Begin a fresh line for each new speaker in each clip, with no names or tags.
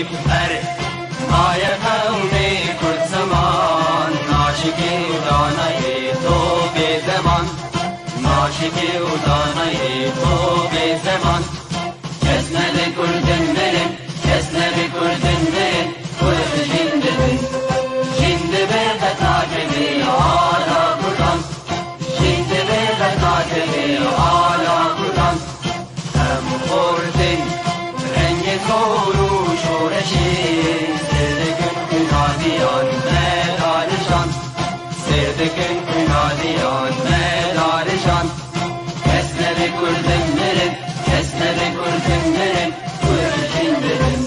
بر مای قومی کرد زمان ناشکی و دانه تو به زمان ناشکی و دانه تو به زمان کس نبی کردن برن کس نبی کردن برن کرد جندبن جندبه قطاکبی آلا کردن جندبه قطاکبی آلا کردن هم خوردن رنگ کورو شورشی سردکن کنادیان مدارشان سردکن کنادیان مدارشان کس نبی کردن برن کس نبی کردن برن کرد جندبن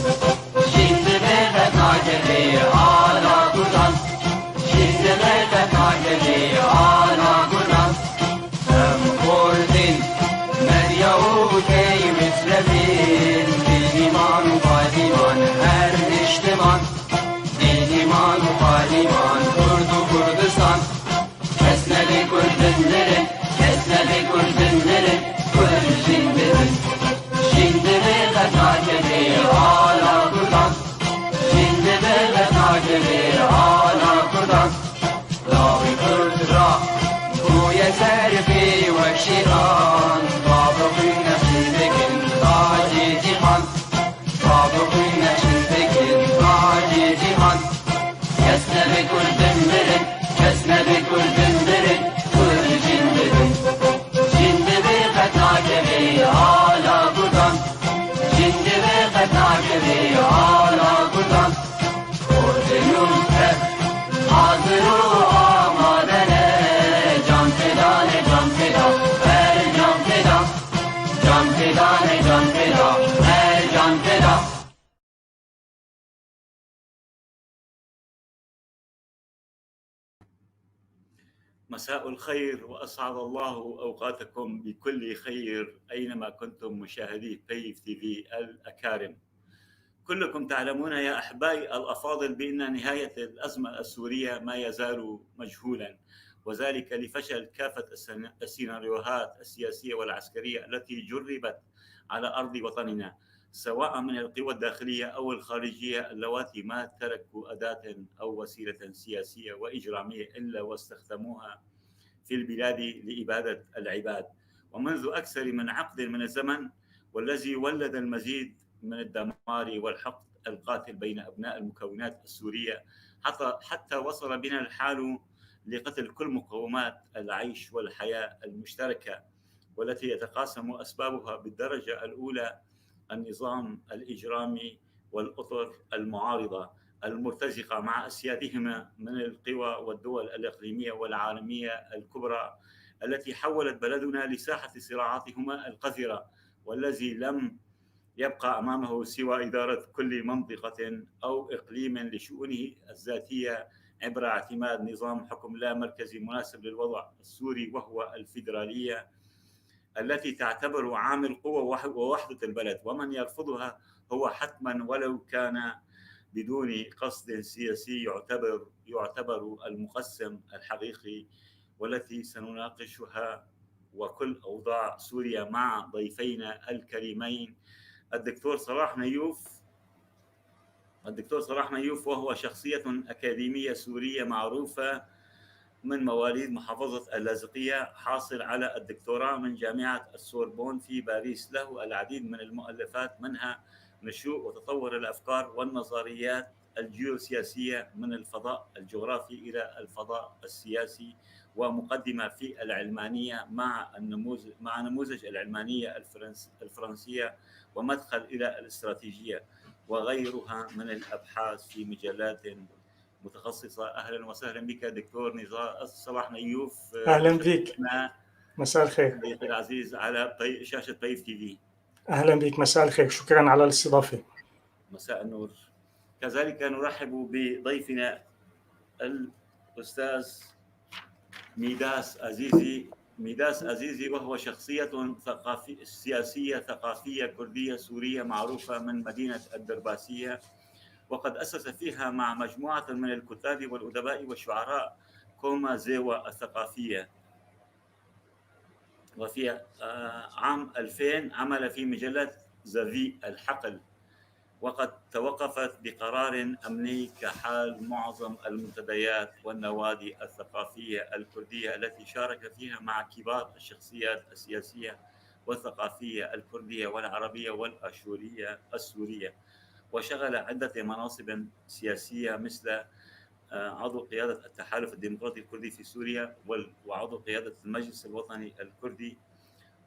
جندبه قطاکبی آلا کردن جندبه قطاکبی آلا کردن هم خوردن مریوتی مثلبین دینیمان و قادیمان هر اجتمان دینیمان و قادیمان کرد و کردستان کس نبی کردن برن کس نبی کردن برن کرد جندبن جندبه قطاکبی آلا کردن جندبه قطاکبی آلا کردن لاوی کرد را بوی سرفی و شیران بابقی نشین بکن تاجی جیهان بابقی نشین بکن تاجی جیهان کس نبی کردن برن کس نبی کردن برن کرد جندبن جندبه قطاکبی آلا کردن جندبه قطاکبی آلا کردن خوردنون که حاضر و آمادنه جان فدانه جان فدا هر جان فدا جان فدانه جان فدا هر جان فدا
مساء الخير وأسعد الله أوقاتكم بكل خير أينما كنتم مشاهدي بيف تي في الأكارم. كلكم تعلمون يا أحبائي الأفاضل بأن نهاية الأزمة السورية ما يزال مجهولا، وذلك لفشل كافة السيناريوهات السياسية والعسكرية التي جربت على أرض وطننا، سواء من القوى الداخلية أو الخارجية اللواتي ما تركوا أداة أو وسيلة سياسية وإجرامية إلا واستخدموها في البلاد لإبادة العباد. ومنذ أكثر من عقد من الزمن، والذي ولد المزيد من الدمار والحقد القاتل بين أبناء المكونات السورية، حتى وصل بنا الحال لقتل كل مقومات العيش والحياة المشتركة، والتي يتقاسم أسبابها بالدرجة الأولى النظام الإجرامي والأطر المعارضة المرتزقة مع أسيادهما من القوى والدول الإقليمية والعالمية الكبرى، التي حولت بلدنا لساحة صراعاتهما القذرة، والذي لم يبقى أمامه سوى إدارة كل منطقة أو إقليم لشؤونه الذاتية عبر اعتماد نظام حكم لا مركزي مناسب للوضع السوري، وهو الفيدرالية التي تعتبر عامل قوة ووحدة البلد، ومن يرفضها هو حتما ولو كان بدون قصد سياسي يعتبر المقسم الحقيقي، والتي سنناقشها وكل أوضاع سوريا مع ضيفينا الكريمين الدكتور صلاح نيوف، وهو شخصية أكاديمية سورية معروفة من مواليد محافظة اللاذقية، حاصل على الدكتوراه من جامعة السوربون في باريس، له العديد من المؤلفات منها نشوء وتطور الأفكار والنظريات الجيوسياسية من الفضاء الجغرافي إلى الفضاء السياسي، ومقدمة في العلمانية مع نموذج العلمانية الفرنسية ومدخل إلى الاستراتيجية، وغيرها من الأبحاث في مجلات متخصصة. أهلا وسهلا بك دكتور صلاح نيوف.
أهلا بك، مساء الخير
ضيفي العزيز على شاشة بيف تي في.
أهلا بك، مساء الخير، شكرا على الاستضافة.
مساء النور. كذلك نرحب بضيفنا الأستاذ ميداس عزيزي، وهو شخصية سياسية ثقافية كردية سورية معروفة من مدينة الدرباسية، وقد أسس فيها مع مجموعة من الكتاب والأدباء والشعراء كوما زيوا الثقافية، وفي عام 2000 عمل في مجلة زافي الحقل، وقد توقفت بقرار أمني كحال معظم المنتديات والنوادي الثقافية الكردية التي شارك فيها مع كبار الشخصيات السياسية والثقافية الكردية والعربية والأشورية السورية، وشغل عدة مناصب سياسية مثل عضو قيادة التحالف الديمقراطي الكردي في سوريا وعضو قيادة المجلس الوطني الكردي.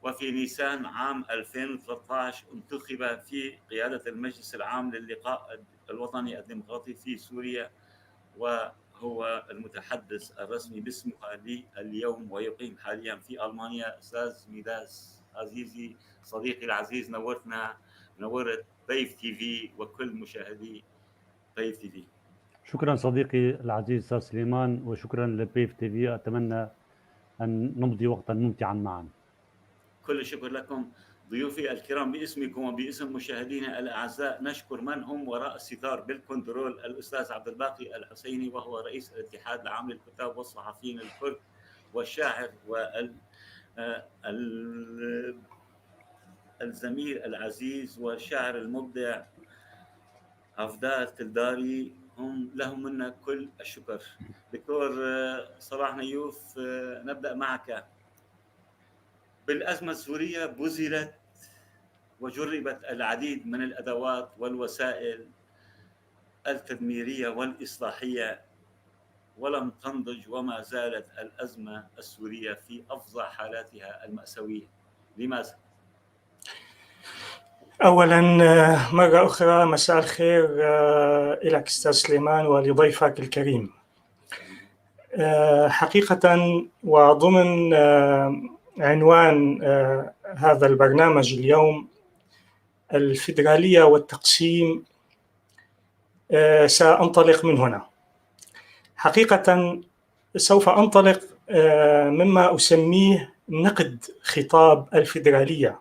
وفي نيسان عام 2013 انتخب في قيادة المجلس العام للقاء الوطني الديمقراطي في سوريا، وهو المتحدث الرسمي باسمها اليوم، ويقيم حاليا في ألمانيا. أستاذ ميداس عزيزي صديقي العزيز، نورت بيف تي في وكل مشاهدي بيف تي في.
شكرا صديقي العزيز أستاذ سليمان، وشكرا لبيف تي في. أتمنى أن نمضي وقتا ممتعا معا.
كل الشكر لكم ضيوفي الكرام، باسمكم وباسم مشاهدينا الأعزاء. نشكر من هم وراء الستار بالكنترول، الأستاذ عبد الباقي الحسيني وهو رئيس الاتحاد العام للكتاب والصحفيين الكرد، والشاعر والزميل العزيز والشاعر المبدع عفدات تلداري، هم لهم منا كل الشكر. دكتور صلاح نيوف، نبدأ معك. بالأزمة السورية بذلت وجربت العديد من الأدوات والوسائل التدميرية والإصلاحية، ولم تنضج، وما زالت الأزمة السورية في أفظع حالاتها المأساوية. لماذا؟
أولا مرة أخرى مساء الخير إليك أستاذ سليمان ولضيفك الكريم. حقيقة وضمن عنوان هذا البرنامج اليوم الفيدرالية والتقسيم، سأنطلق من هنا. حقيقة سوف أنطلق مما أسميه نقد خطاب الفيدرالية.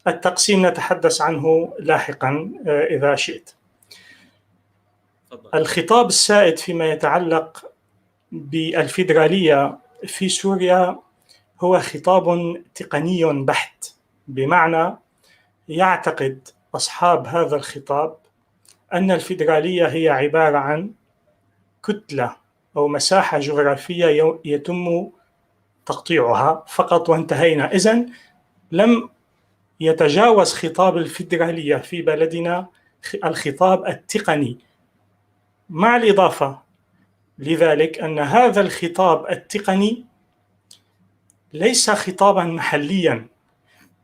التقسيم نتحدث عنه لاحقا إذا شئت. الخطاب السائد فيما يتعلق بالفيدرالية في سوريا هو خطاب تقني بحت، بمعنى يعتقد أصحاب هذا الخطاب أن الفيدرالية هي عبارة عن كتلة أو مساحة جغرافية يتم تقطيعها فقط وانتهينا. إذن لم يتجاوز خطاب الفيدرالية في بلدنا الخطاب التقني، مع الإضافة لذلك أن هذا الخطاب التقني ليس خطابا محليا،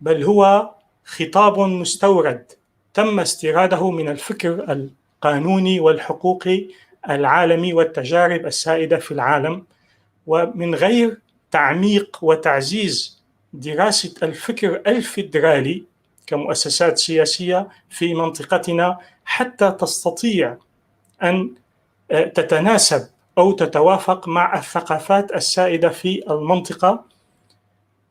بل هو خطاب مستورد تم استيراده من الفكر القانوني والحقوقي العالمي والتجارب السائدة في العالم، ومن غير تعميق وتعزيز دراسة الفكر الفيدرالي كمؤسسات سياسية في منطقتنا حتى تستطيع أن تتناسب أو تتوافق مع الثقافات السائدة في المنطقة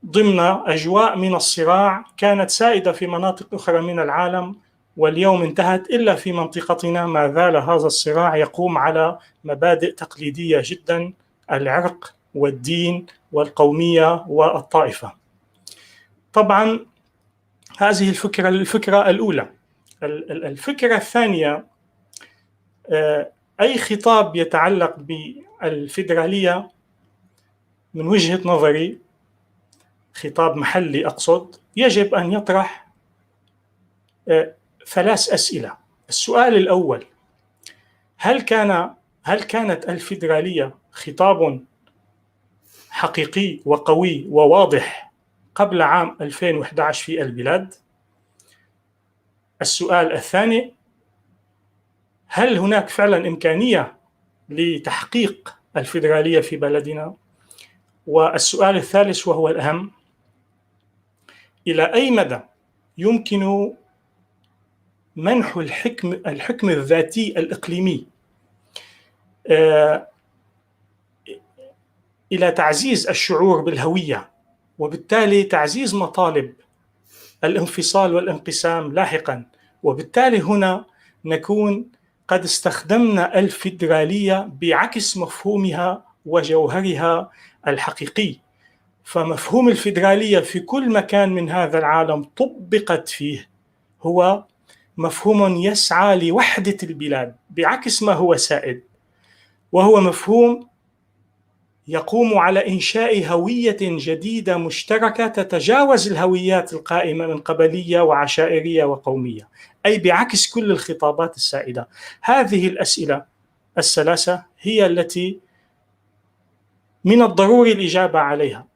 ضمن أجواء من الصراع كانت سائدة في مناطق أخرى من العالم واليوم انتهت، إلا في منطقتنا ما زال هذا الصراع يقوم على مبادئ تقليدية جدا: العرق والدين والقومية والطائفة. طبعا هذه الفكرة الأولى. الفكرة الثانية، أي خطاب يتعلق بالفيدرالية من وجهة نظري، خطاب محلي أقصد، يجب أن يطرح 3 أسئلة. السؤال الأول: هل كانت الفيدرالية خطاب حقيقي وقوي وواضح قبل عام 2011 في البلاد؟ السؤال الثاني: هل هناك فعلا إمكانية لتحقيق الفيدرالية في بلدنا؟ والسؤال الثالث وهو الأهم: إلى أي مدى يمكن منح الحكم الذاتي الإقليمي إلى تعزيز الشعور بالهوية، وبالتالي تعزيز مطالب الانفصال والانقسام لاحقا، وبالتالي هنا نكون قد استخدمنا الفيدرالية بعكس مفهومها وجوهرها الحقيقي. فمفهوم الفيدرالية في كل مكان من هذا العالم طبقت فيه هو مفهوم يسعى لوحدة البلاد بعكس ما هو سائد، وهو مفهوم يقوم على إنشاء هوية جديدة مشتركة تتجاوز الهويات القائمة من قبلية وعشائرية وقومية، أي بعكس كل الخطابات السائدة. هذه الأسئلة الثلاثة هي التي من الضروري الإجابة عليها.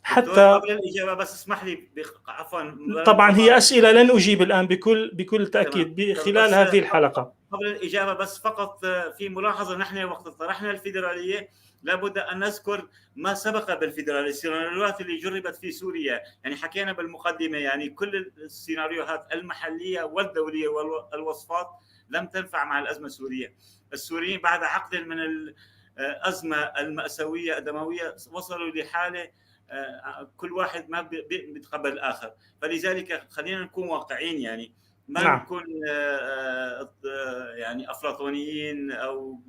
حتى قبل الإجابة بس اسمح لي عفوا،
طبعا هي أسئلة لن أجيب الآن بكل تأكيد خلال هذه الحلقة.
قبل الإجابة بس فقط في ملاحظة، نحن وقت طرحنا الفيدرالية لابد أن نذكر ما سبق بالفيدرالية، السيناريوهات اللي جربت في سوريا. يعني حكينا بالمقدمة يعني كل السيناريوهات المحلية والدولية والوصفات لم تنفع مع الأزمة السورية. السوريين بعد عقد من الأزمة المأساوية الدموية وصلوا لحالة كل واحد ما بيتقبل الآخر. فلذلك خلينا نكون واقعيين، يعني ما نكون يعني أفلاطونيين أو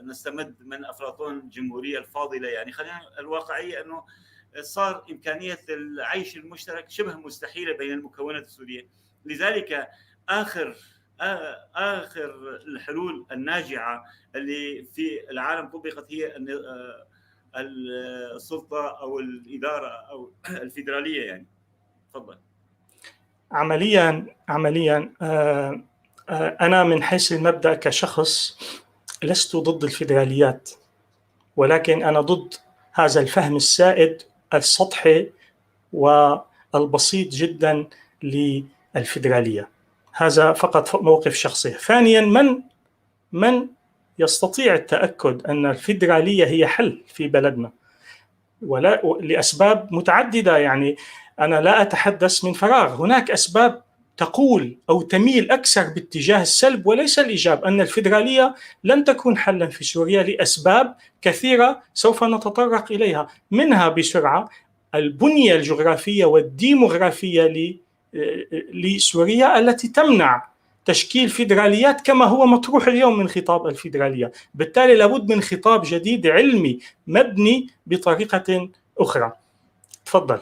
نستمد من أفلاطون الجمهورية الفاضلة. يعني خلينا الواقعية أنه صار إمكانية العيش المشترك شبه مستحيلة بين المكونات السورية. لذلك آخر الحلول الناجعة اللي في العالم طبقت هي السلطة أو الإدارة أو الفيدرالية. يعني تفضل.
عمليا أنا من حيث المبدأ كشخص لست ضد الفيدراليات، ولكن أنا ضد هذا الفهم السائد السطحي والبسيط جدا للفيدرالية. هذا فقط موقف شخصي. ثانيا، من يستطيع التأكد أن الفيدرالية هي حل في بلدنا، ولا لأسباب متعددة. يعني أنا لا أتحدث من فراغ، هناك أسباب تقول أو تميل أكثر باتجاه السلب وليس الإيجاب، أن الفيدرالية لن تكون حلا في سوريا لأسباب كثيرة سوف نتطرق إليها، منها بسرعة البنية الجغرافية والديموغرافية لسوريا التي تمنع تشكيل فيدراليات كما هو مطروح اليوم من خطاب الفيدرالية. بالتالي لابد من خطاب جديد علمي مبني بطريقة أخرى. تفضل.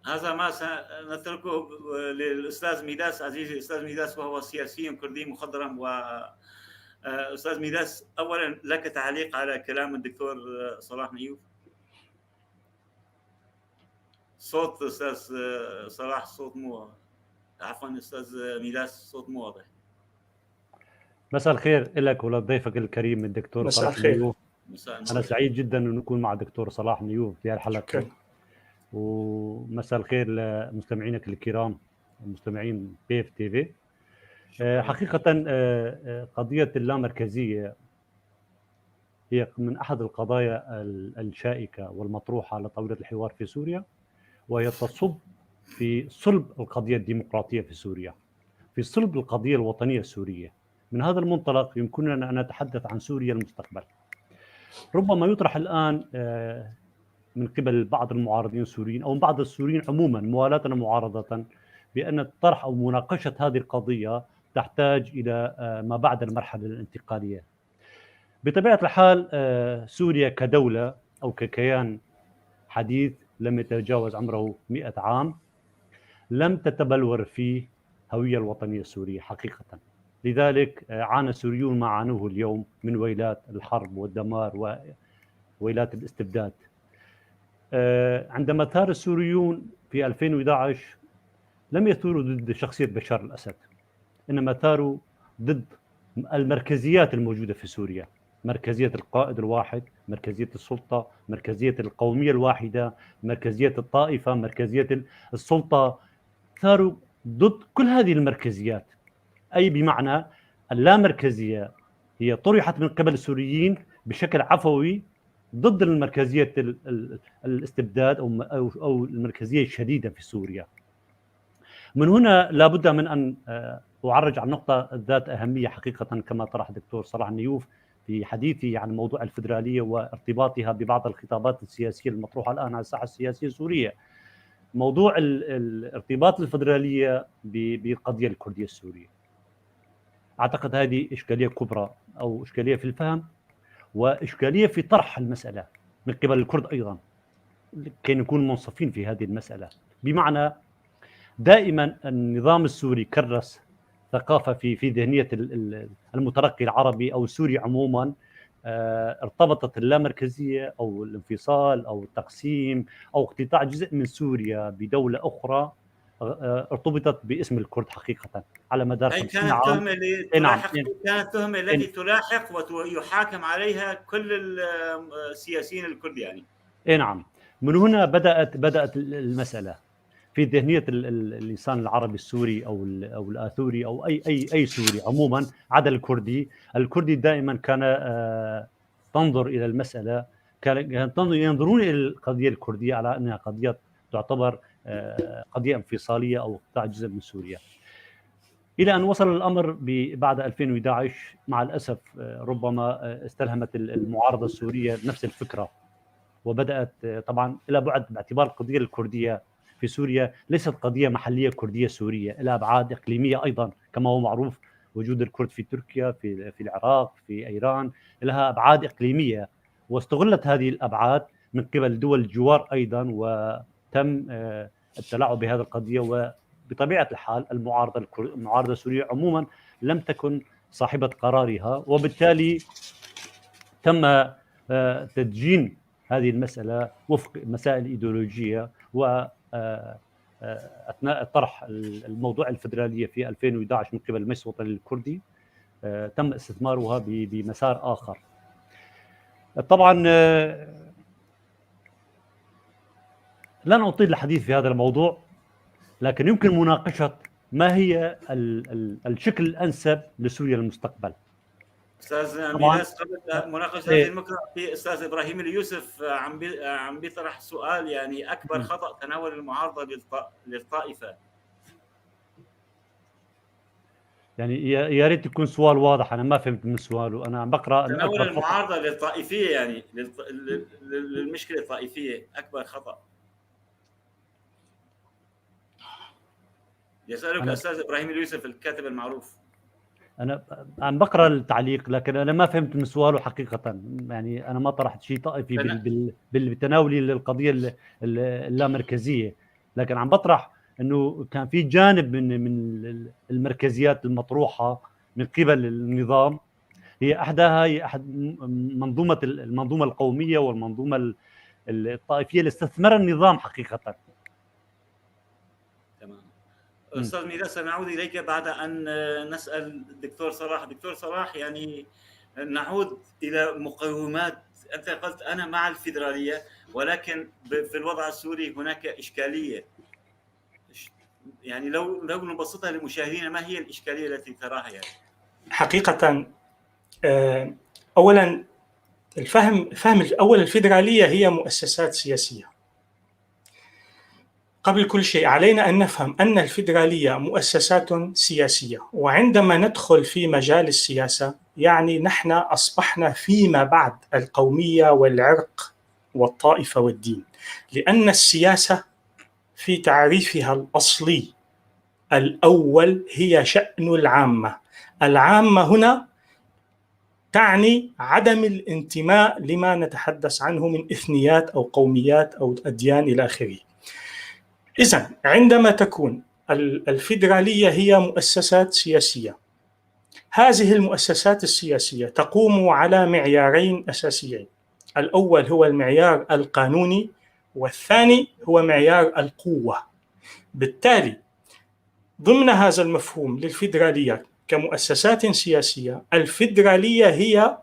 هذا ما سنتركه للأستاذ ميداس، عزيزي الأستاذ ميداس، وهو سياسي كردي مخضرم. وأستاذ ميداس، أولا لك تعليق على كلام الدكتور صلاح نيوف؟ صوت أستاذ صلاح صوت مو عفوا أستاذ ميداس صوت مو واضح.
مساء الخير لك ولضيفك الكريم الدكتور صلاح نيوف. أنا سعيد جدا أن نكون مع الدكتور صلاح نيوف في الحلقة. ومساء الخير لمستمعينك الكرام مستمعين بيف تي في. حقيقة قضية اللامركزية هي من أحد القضايا الشائكة والمطروحة على طاولة الحوار في سوريا، وهي تصب في صلب القضية الديمقراطية في سوريا، في صلب القضية الوطنية السورية. من هذا المنطلق يمكننا أن نتحدث عن سوريا المستقبل. ربما يطرح الآن من قبل بعض المعارضين السوريين أو من بعض السوريين عموما موالاة معارضة بأن طرح أو مناقشة هذه القضية تحتاج إلى ما بعد المرحلة الانتقالية. بطبيعة الحال سوريا كدولة أو ككيان حديث لم يتجاوز عمره 100 عام لم تتبلور فيه هوية الوطنية السورية حقيقة. لذلك عانى السوريون ما عانوه اليوم من ويلات الحرب والدمار وويلات الاستبداد. عندما ثار السوريون في 2011 لم يثوروا ضد شخصية بشار الأسد، إنما ثاروا ضد المركزيات الموجودة في سوريا، مركزية القائد الواحد، مركزية السلطة، مركزية القومية الواحدة، مركزية الطائفة، مركزية السلطة. ثاروا ضد كل هذه المركزيات، أي بمعنى اللامركزية هي طرحت من قبل السوريين بشكل عفوي ضد المركزية الاستبداد أو المركزية الشديدة في سوريا. من هنا لابد من أن أعرج على نقطة ذات أهمية حقيقة كما طرح الدكتور صلاح نيوف في حديثه عن موضوع الفيدرالية وارتباطها ببعض الخطابات السياسية المطروحة الآن على الساحة السياسية السورية. موضوع الارتباط الفيدرالية بالقضية الكردية السورية، أعتقد هذه إشكالية كبرى أو إشكالية في الفهم وإشكالية في طرح المسألة من قبل الكرد أيضا كي نكون منصفين في هذه المسألة. بمعنى دائما النظام السوري كرس ثقافة في ذهنية المترقي العربي أو السوري عموما، ارتبطت اللامركزية أو الانفصال أو التقسيم أو اقتطاع جزء من سوريا بدولة أخرى ارتبطت باسم الكرد حقيقة على مدار 50 عام.
كانت تهمة التي تلاحق ويحاكم عليها كل السياسيين الكرد يعني.
نعم. من هنا بدأت المسألة في ذهنية اللسان العربي السوري أو الآثوري أو أي سوري عموما عدا الكردي. الكردي دائما كان تنظر إلى المسألة، ينظرون إلى القضية الكردية على أنها قضية تعتبر قضية انفصالية أو قطاع جزء من سوريا، إلى أن وصل الأمر بعد 2011. مع الأسف ربما استلهمت المعارضة السورية نفس الفكرة، وبدأت طبعا إلى بعد، باعتبار القضية الكردية في سوريا ليست قضية محلية كردية سورية، إلى أبعاد إقليمية أيضا كما هو معروف. وجود الكرد في تركيا، في العراق، في إيران، لها أبعاد إقليمية، واستغلت هذه الأبعاد من قبل دول الجوار أيضا، وتم التلاعب بهذه القضية. وبطبيعة الحال المعارضة السورية عموما لم تكن صاحبة قرارها، وبالتالي تم تدجين هذه المسألة وفق مسائل إيديولوجية. وأثناء طرح الموضوع الفدرالية في 2011 من قبل المجلس الوطني الكردي تم استثمارها بمسار آخر. طبعا لن أطيل الحديث في هذا الموضوع، لكن يمكن مناقشة ما هي الشكل الأنسب لسوريا للمستقبل.
استاذ ميراث، قبل مناقشه هذه النقطه، في استاذ ابراهيم اليوسف عم بيطرح سؤال، يعني اكبر خطا تناول المعارضه للطائفه.
يعني يا ريت يكون سؤال واضح، انا ما فهمت من سؤاله. انا عم بقرا
تناول المعارضه للطائفيه، يعني للمشكله الطائفيه اكبر خطا. يسالك استاذ ابراهيم اليوسف الكاتب المعروف.
أنا عم بقرأ التعليق، لكن أنا ما فهمت من سؤاله حقيقة. يعني أنا ما طرحت شيء طائفي بالتناولي للقضية اللامركزية، لكن عم بطرح أنه كان في جانب من المركزيات المطروحة من قبل النظام، هي أحد المنظومة القومية والمنظومة الطائفية اللي استثمرها النظام حقيقة.
تمام. أستاذ ميراث، نعود إليك بعد أن نسأل الدكتور صلاح. دكتور صلاح، يعني نعود إلى مقومات. أنت قلت أنا مع الفيدرالية، ولكن في الوضع السوري هناك إشكالية. يعني لو نبسطها للمشاهدين، ما هي الإشكالية التي تراها؟ يعني
حقيقة أولا أولا الفيدرالية هي مؤسسات سياسية. قبل كل شيء علينا أن نفهم أن الفيدرالية مؤسسات سياسية، وعندما ندخل في مجال السياسة يعني نحن أصبحنا فيما بعد القومية والعرق والطائفة والدين، لأن السياسة في تعريفها الأصلي الأول هي شأن العامة. العامة هنا تعني عدم الانتماء لما نتحدث عنه من إثنيات أو قوميات أو أديان إلى آخره. إذن عندما تكون الفيدرالية هي مؤسسات سياسية، هذه المؤسسات السياسية تقوم على معيارين أساسيين. الأول هو المعيار القانوني، والثاني هو معيار القوة. بالتالي ضمن هذا المفهوم للفيدرالية كمؤسسات سياسية، الفيدرالية هي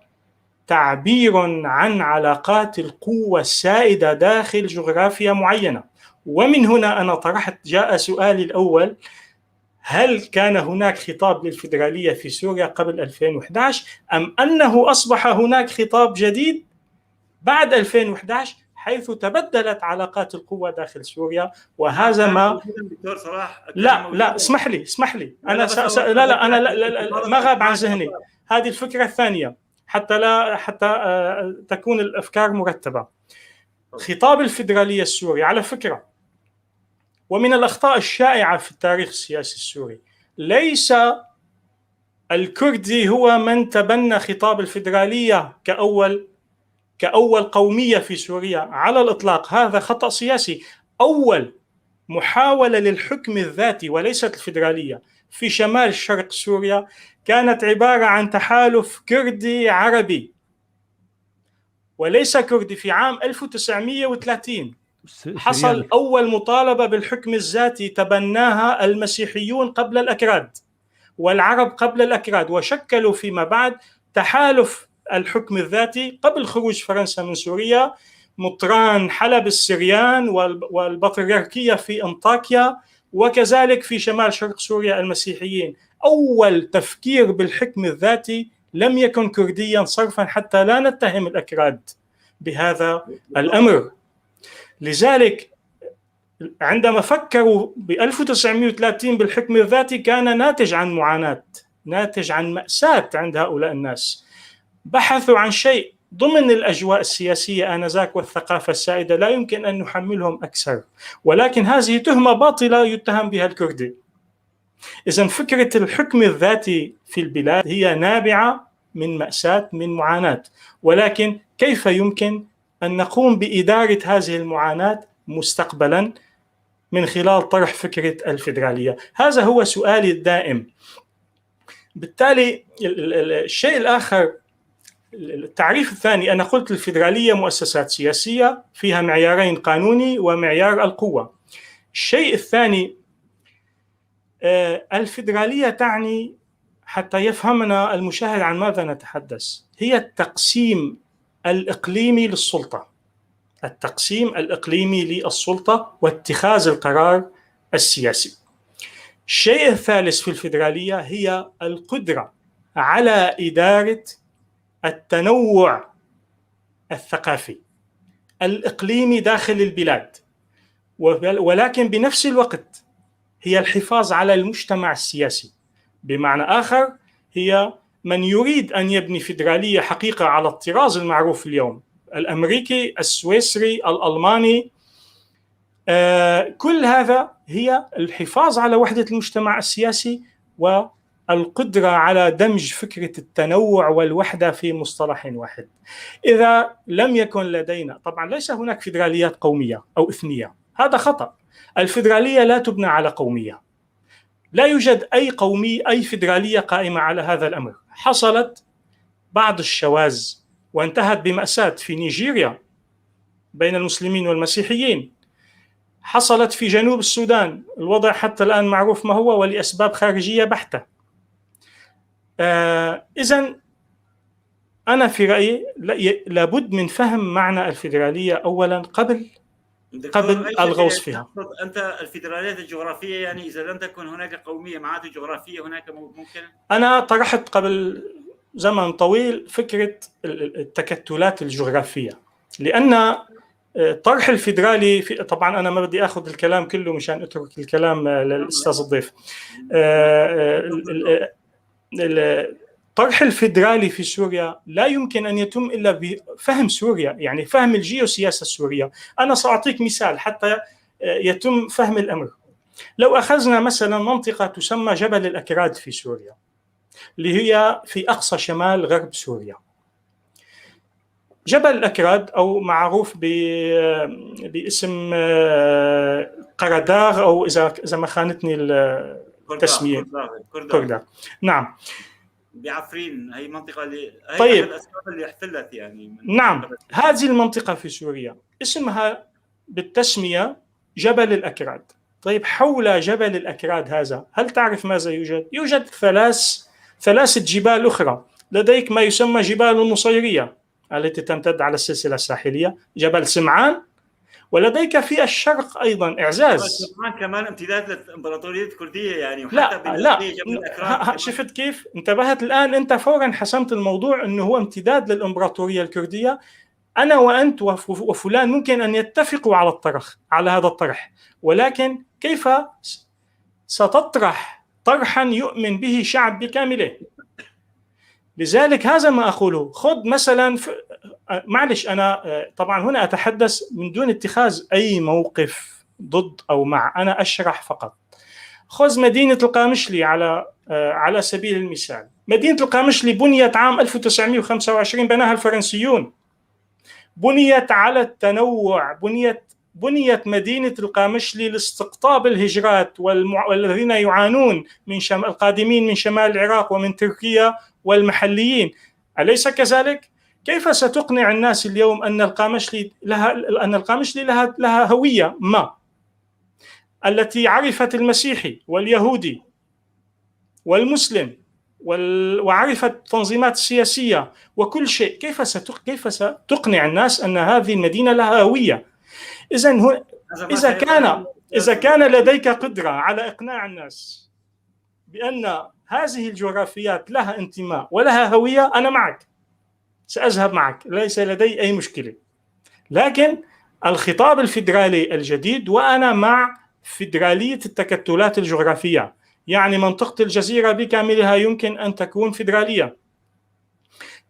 تعبير عن علاقات القوة السائدة داخل جغرافيا معينة. ومن هنا أنا جاء سؤالي الأول: هل كان هناك خطاب للفيدرالية في سوريا قبل 2011 أم أنه أصبح هناك خطاب جديد بعد 2011 حيث تبدلت علاقات القوة داخل سوريا؟ وهذا ما
دكتور صلاح
لا اسمح لي أنا لا ما غاب عن ذهني هذه الفكرة الثانية حتى تكون الأفكار مرتبة. خطاب الفيدرالية السوري على فكرة، ومن الأخطاء الشائعة في التاريخ السياسي السوري، ليس الكردي هو من تبنى خطاب الفيدرالية كأول قومية في سوريا على الإطلاق. هذا خطأ سياسي. أول محاولة للحكم الذاتي وليست الفيدرالية في شمال شرق سوريا كانت عبارة عن تحالف كردي عربي وليس كردي. في عام 1930 حصل أول مطالبة بالحكم الذاتي تبناها المسيحيون قبل الأكراد والعرب قبل الأكراد، وشكلوا فيما بعد تحالف الحكم الذاتي قبل خروج فرنسا من سوريا. مطران حلب السريان والبطريركية في أنطاكيا، وكذلك في شمال شرق سوريا المسيحيين. أول تفكير بالحكم الذاتي لم يكن كرديا صرفا حتى لا نتهم الأكراد بهذا الأمر. لذلك عندما فكروا ب 1930 بالحكم الذاتي كان ناتج عن معاناة، ناتج عن مأساة عند هؤلاء الناس. بحثوا عن شيء ضمن الأجواء السياسية آنذاك والثقافة السائدة لا يمكن أن نحملهم أكثر، ولكن هذه تهمة باطلة يتهم بها الكردي. إذن فكرة الحكم الذاتي في البلاد هي نابعة من مأساة، من معاناة، ولكن كيف يمكن أن نقوم بإدارة هذه المعاناة مستقبلا من خلال طرح فكرة الفيدرالية؟ هذا هو سؤالي الدائم. بالتالي الشيء الآخر، التعريف الثاني، أنا قلت الفيدرالية مؤسسات سياسية فيها معيارين، قانوني ومعيار القوة. الشيء الثاني، الفيدرالية تعني، حتى يفهمنا المشاهد عن ماذا نتحدث، هي التقسيم الإقليمي للسلطة، التقسيم الإقليمي للسلطة واتخاذ القرار السياسي. الشيء الثالث في الفيدرالية هي القدرة على إدارة التنوع الثقافي الإقليمي داخل البلاد، ولكن بنفس الوقت هي الحفاظ على المجتمع السياسي. بمعنى آخر، هي من يريد أن يبني فيدرالية حقيقة على الطراز المعروف اليوم، الأمريكي، السويسري، الألماني، كل هذا هي الحفاظ على وحدة المجتمع السياسي والقدرة على دمج فكرة التنوع والوحدة في مصطلح واحد. إذا لم يكن لدينا، طبعا ليس هناك فيدراليات قومية أو إثنية، هذا خطأ. الفيدرالية لا تبنى على قومية، لا يوجد أي فيدرالية قائمة على هذا الأمر. حصلت بعض الشواذ وانتهت بمأساة في نيجيريا بين المسلمين والمسيحيين، حصلت في جنوب السودان، الوضع حتى الآن معروف ما هو ولأسباب خارجية بحتة. إذن أنا في رأيي لابد من فهم معنى الفيدرالية أولا قبل الغوص فيها.
أنت الفيدرالية الجغرافية، يعني إذا لم تكن هناك قومية معناته جغرافية هناك ممكن.
أنا طرحت قبل زمن طويل فكرة التكتلات الجغرافية، لأن طرح الفيدرالي طبعا أنا ما بدي أخذ الكلام كله مشان أترك الكلام للأستاذ الضيف. طرح الفيدرالي في سوريا لا يمكن أن يتم إلا بفهم سوريا، يعني فهم الجيوسياسة السورية. أنا سأعطيك مثال حتى يتم فهم الأمر. لو أخذنا مثلا منطقة تسمى جبل الأكراد في سوريا، اللي هي في أقصى شمال غرب سوريا. جبل الأكراد أو معروف باسم قرداغ، أو إذا ما خانتني التسمية كرداغ. نعم،
بعفرين، هي منطقة اللي
طيب.
الأسباب اللي احتلت يعني
نعم، هذه المنطقة في سوريا اسمها بالتسمية جبل الأكراد. طيب، حول جبل الأكراد هذا هل تعرف ماذا يوجد؟ يوجد ثلاثة جبال أخرى. لديك ما يسمى جبال النصيرية التي تمتد على السلسلة الساحلية، جبل سمعان، ولديك في الشرق أيضا إعزاز.
سمعان كمان امتداد للإمبراطورية الكردية يعني.
لا شفت كيف؟ انتبهت الآن، أنت فورا حسمت الموضوع أنه هو امتداد للإمبراطورية الكردية. أنا وأنت وفلان ممكن أن يتفقوا على هذا الطرح، ولكن كيف ستطرح طرحا يؤمن به شعب بكامله؟ لذلك هذا ما أقوله. خذ مثلا معلش، أنا طبعا هنا أتحدث من دون اتخاذ أي موقف ضد أو مع، أنا أشرح فقط. خذ مدينة القامشلي على سبيل المثال. مدينة القامشلي بنيت عام 1925، بناها الفرنسيون، بنيت على التنوع، بنيت بنيت مدينة القامشلي لاستقطاب الهجرات والذين يعانون من القادمين من شمال العراق ومن تركيا والمحليين، أليس كذلك؟ كيف ستقنع الناس اليوم أن القامشلي لها هوية ما، التي عرفت المسيحي واليهودي والمسلم وعرفت التنظيمات السياسية وكل شيء؟ كيف ستقنع الناس أن هذه المدينة لها هوية؟ إذا كان لديك قدرة على إقناع الناس بأن هذه الجغرافيات لها انتماء ولها هوية، أنا معك، سأذهب معك، ليس لدي أي مشكلة. لكن الخطاب الفيدرالي الجديد، وأنا مع فيدرالية التكتلات الجغرافية، يعني منطقة الجزيرة بكاملها يمكن أن تكون فيدرالية.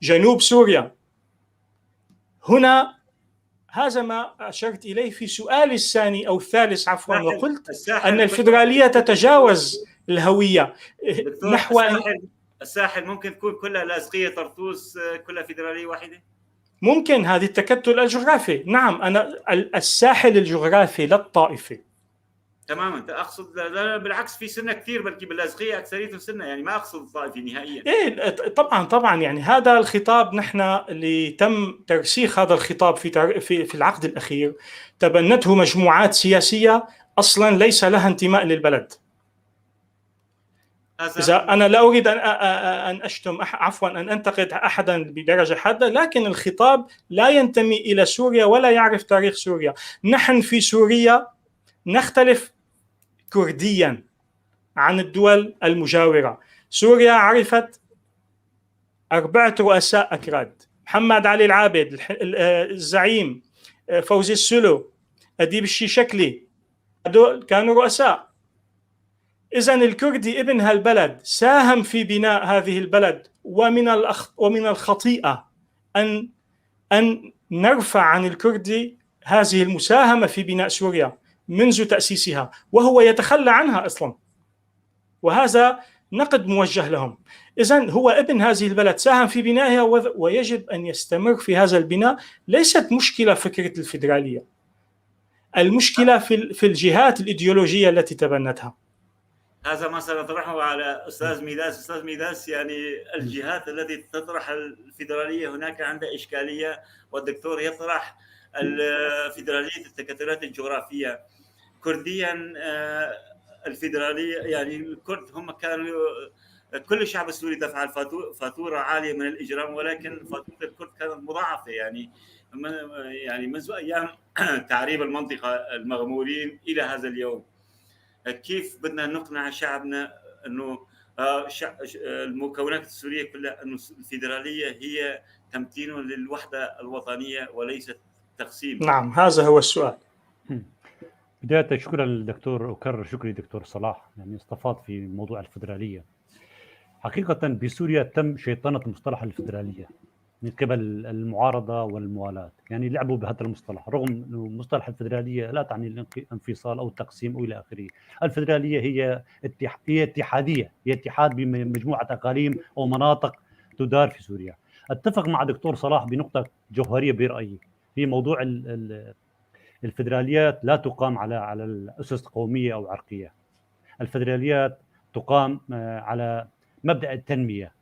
جنوب سوريا هنا، هذا ما أشرت إليه في سؤالي الثاني أو الثالث عفوا، وقلت أن الفيدرالية تتجاوز الهوية نحو
الساحل ممكن تكون كلها لاذقية طرطوس كلها فيدرالية واحدة.
ممكن هذه التكتل الجغرافي، نعم. أنا الساحل الجغرافي للطائفة
تماما، اقصد لا بالعكس في سنه كثير، بلكي باللاذقيه اكثريتهم سنه، يعني ما اقصد الطائفي نهائيا.
ايه طبعا يعني هذا الخطاب نحن اللي تم ترسيخ هذا الخطاب في العقد الاخير تبنته مجموعات سياسيه اصلا ليس لها انتماء للبلد. إذا أنا لا أريد أن أشتم عفوا أن أنتقد أحدا بدرجة حادة، لكن الخطاب لا ينتمي إلى سوريا ولا يعرف تاريخ سوريا. نحن في سوريا نختلف كرديا عن الدول المجاورة. سوريا عرفت 4 رؤساء أكراد: محمد علي العابد، الزعيم فوزي السلو، أديب الشيشكلي، هذول كانوا رؤساء. إذن الكردي ابن هالبلد ساهم في بناء هذه البلد، ومن الخطيئة أن نرفع عن الكردي هذه المساهمة في بناء سوريا منذ تأسيسها، وهو يتخلى عنها أصلا، وهذا نقد موجه لهم. إذن هو ابن هذه البلد، ساهم في بنائها ويجب أن يستمر في هذا البناء. ليست مشكلة فكرة الفيدرالية، المشكلة في الجهات الإيديولوجية التي تبنتها.
هذا ما سنطرحه على أستاذ ميداس. يعني الجهات التي تطرح الفيدرالية هناك عندها إشكالية، والدكتور يطرح الفيدرالية التكتلات الجغرافية. كرديا الفيدرالية، يعني الكرد هم كانوا، كل الشعب السوري دفع فاتورة عالية من الإجرام، ولكن فاتورة الكرد كانت مضاعفة. يعني منذ أيام تعريب المنطقة المغمورين إلى هذا اليوم، كيف بدنا نقنع شعبنا أنه المكونات السورية كلها أنه الفيدرالية هي تمتين للوحدة الوطنية وليست تقسيم؟
نعم، هذا هو السؤال.
بداية شكرا للدكتور، أكرر شكري دكتور صلاح، يعني استفاض في موضوع الفيدرالية. حقيقة بسوريا تم شيطنة مصطلح الفيدرالية من قبل المعارضة والموالاة، يعني لعبوا بهذا المصطلح، رغم أنه مصطلح الفيدرالية لا تعني الانفصال أو التقسيم أو إلى آخره. الفيدرالية هي اتحادية، هي اتحاد بمجموعة أقاليم أو مناطق تدار في سوريا. أتفق مع دكتور صلاح بنقطة جوهرية برأيي في موضوع الفيدراليات لا تقام على الأسس قومية أو عرقية. الفيدراليات تقام على مبدأ التنمية.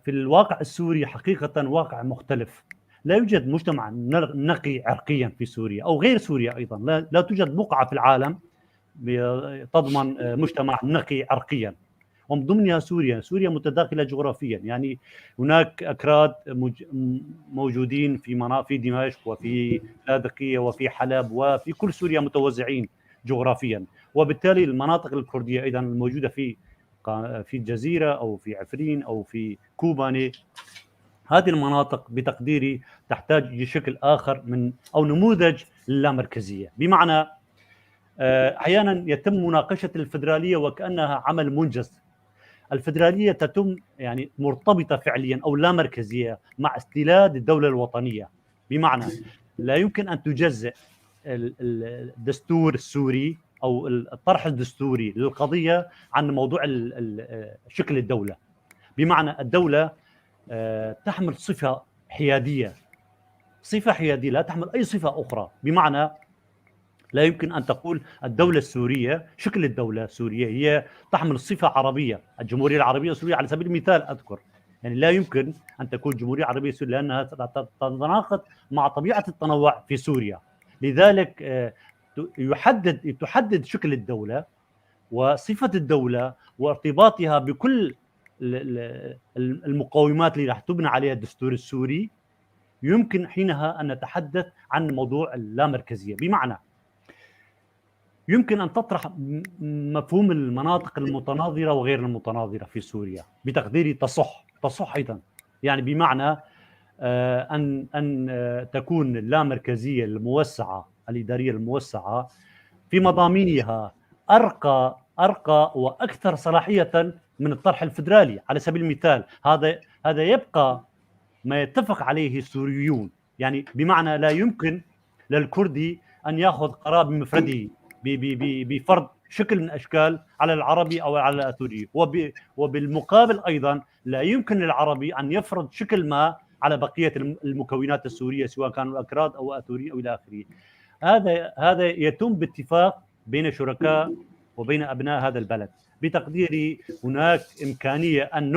في الواقع السوري حقيقة واقع مختلف. لا يوجد مجتمع نقي عرقيا في سوريا أو غير سوريا أيضا. لا توجد بقعة في العالم تضمن مجتمع نقي عرقيا، ومن ضمنها سوريا متداخلة جغرافيا. يعني هناك أكراد موجودين في دمشق وفي لاذقية وفي حلب وفي كل سوريا متوزعين جغرافيا، وبالتالي المناطق الكردية أيضا الموجودة في الجزيرة أو في عفرين أو في كوباني، هذه المناطق بتقديري تحتاج لشكل آخر أو نموذج للامركزية. بمعنى أحيانا يتم مناقشة الفيدرالية وكأنها عمل منجز. الفيدرالية تتم يعني مرتبطة فعليا أو لا مركزية مع استيلاد الدولة الوطنية. بمعنى لا يمكن أن تجزئ الدستور السوري أو الطرح الدستوري للقضية عن موضوع شكل الدولة. بمعنى الدولة تحمل صفة حيادية صفة حيادية لا تحمل أي صفة أخرى. بمعنى لا يمكن أن تقول الدولة السورية، شكل الدولة السورية هي تحمل صفة عربية، الجمهورية العربية السورية على سبيل المثال أذكر، يعني لا يمكن أن تكون جمهورية عربية سورية لأنها تتناقض مع طبيعة التنوع في سوريا. لذلك تحدد شكل الدولة وصفة الدولة وارتباطها بكل المقومات اللي راح تبنى عليها الدستور السوري. يمكن حينها أن نتحدث عن موضوع اللامركزية. بمعنى يمكن أن تطرح مفهوم المناطق المتناظرة وغير المتناظرة في سوريا، بتقديري تصح أيضا، يعني بمعنى أن تكون اللامركزية الموسعة الإدارية الموسعة في مضامينها أرقى وأكثر صلاحية من الطرح الفدرالي. على سبيل المثال هذا يبقى ما يتفق عليه السوريون، يعني بمعنى لا يمكن للكردي أن يأخذ قرار بمفرده بفرض شكل من أشكال على العربي أو على الأثوري، وبالمقابل أيضا لا يمكن للعربي أن يفرض شكل ما على بقية المكونات السورية سواء كانوا الأكراد أو أثوري أو إلى آخره. هذا يتم باتفاق بين شركاء وبين أبناء هذا البلد. بتقديري هناك إمكانية أن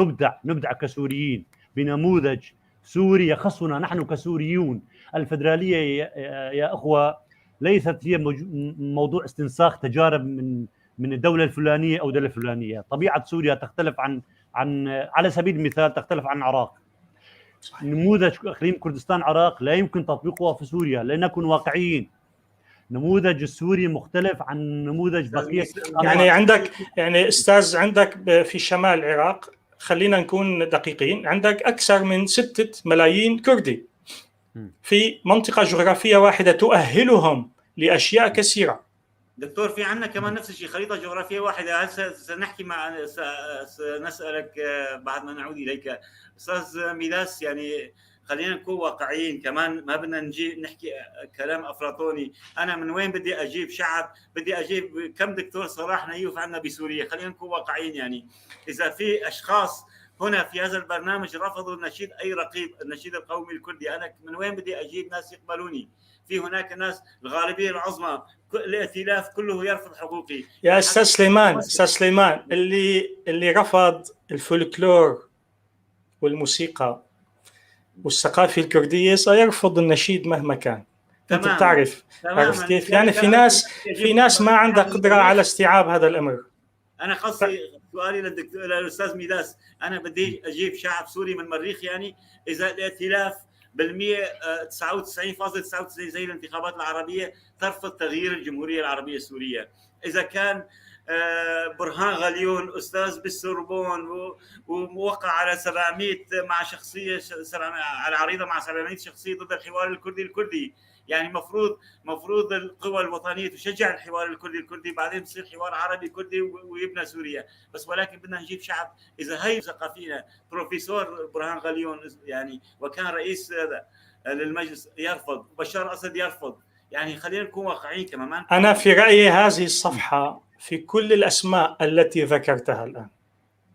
نبدع كسوريين بنموذج سوري يخصنا نحن كسوريون. الفدرالية يا أخوة ليست هي موضوع استنساخ تجارب من الدولة الفلانية أو الدولة الفلانية. طبيعة سوريا تختلف عن على سبيل المثال تختلف عن العراق. نموذج إقليم كردستان العراق لا يمكن تطبيقه في سوريا، لنكن واقعيين. نموذج السوري مختلف عن نموذج بقية.
يعني عندك يعني أستاذ عندك في شمال العراق، خلينا نكون دقيقين، عندك أكثر من 6 ملايين كردي في منطقة جغرافية واحدة تؤهلهم لأشياء كثيرة.
دكتور في عندنا كمان نفس الشيء، خريطة جغرافية واحدة. هسه سنحكي سنسألك بعد ما نعود إليك أستاذ ميداس. يعني خلينا نكون واقعيين كمان، ما بدنا نحكي كلام أفلاطوني. أنا من وين بدي أجيب شعب؟ بدي أجيب كم دكتور صلاح نيوف عندنا بسوريا؟ خلينا نكون واقعيين. يعني إذا في أشخاص هنا في هذا البرنامج رفضوا النشيد أي رقيب النشيد القومي الكردي، أنا من وين بدي أجيب ناس يقبلوني؟ في هناك ناس، الغالبية العظمى، الائتلاف كله يرفض حقوقي.
يا أستاذ سليمان اللي رفض الفولكلور والموسيقى والثقافة الكردية سيرفض النشيد مهما كان. أنت بتعرف، عرفت كيف؟ يعني في ناس ما عندها قدرة على استيعاب هذا الأمر.
أنا قصدي سؤالي للأستاذ ميداس، أنا بدي أجيب شعب سوري من المريخ. يعني إذا الائتلاف بالمية 99.99 زي الانتخابات العربية ترفض تغيير الجمهورية العربية السورية، إذا كان برهان غاليون أستاذ بالسوربون ووقع على 700 مع شخصية على عريضة مع 700 شخصية ضد الحوار الكردي، يعني مفروض القوى الوطنية تشجع الحوار الكردي بعدين بصير حوار عربي كردي ويبنى سوريا. بس ولكن بدنا نجيب شعب. إذا هي ثقافينا بروفيسور برهان غاليون يعني وكان رئيس للمجلس يرفض، بشار الأسد يرفض، يعني خلينا نكون واقعيين كمان.
أنا في رأيي هذه الصفحة في كل الأسماء التي ذكرتها الآن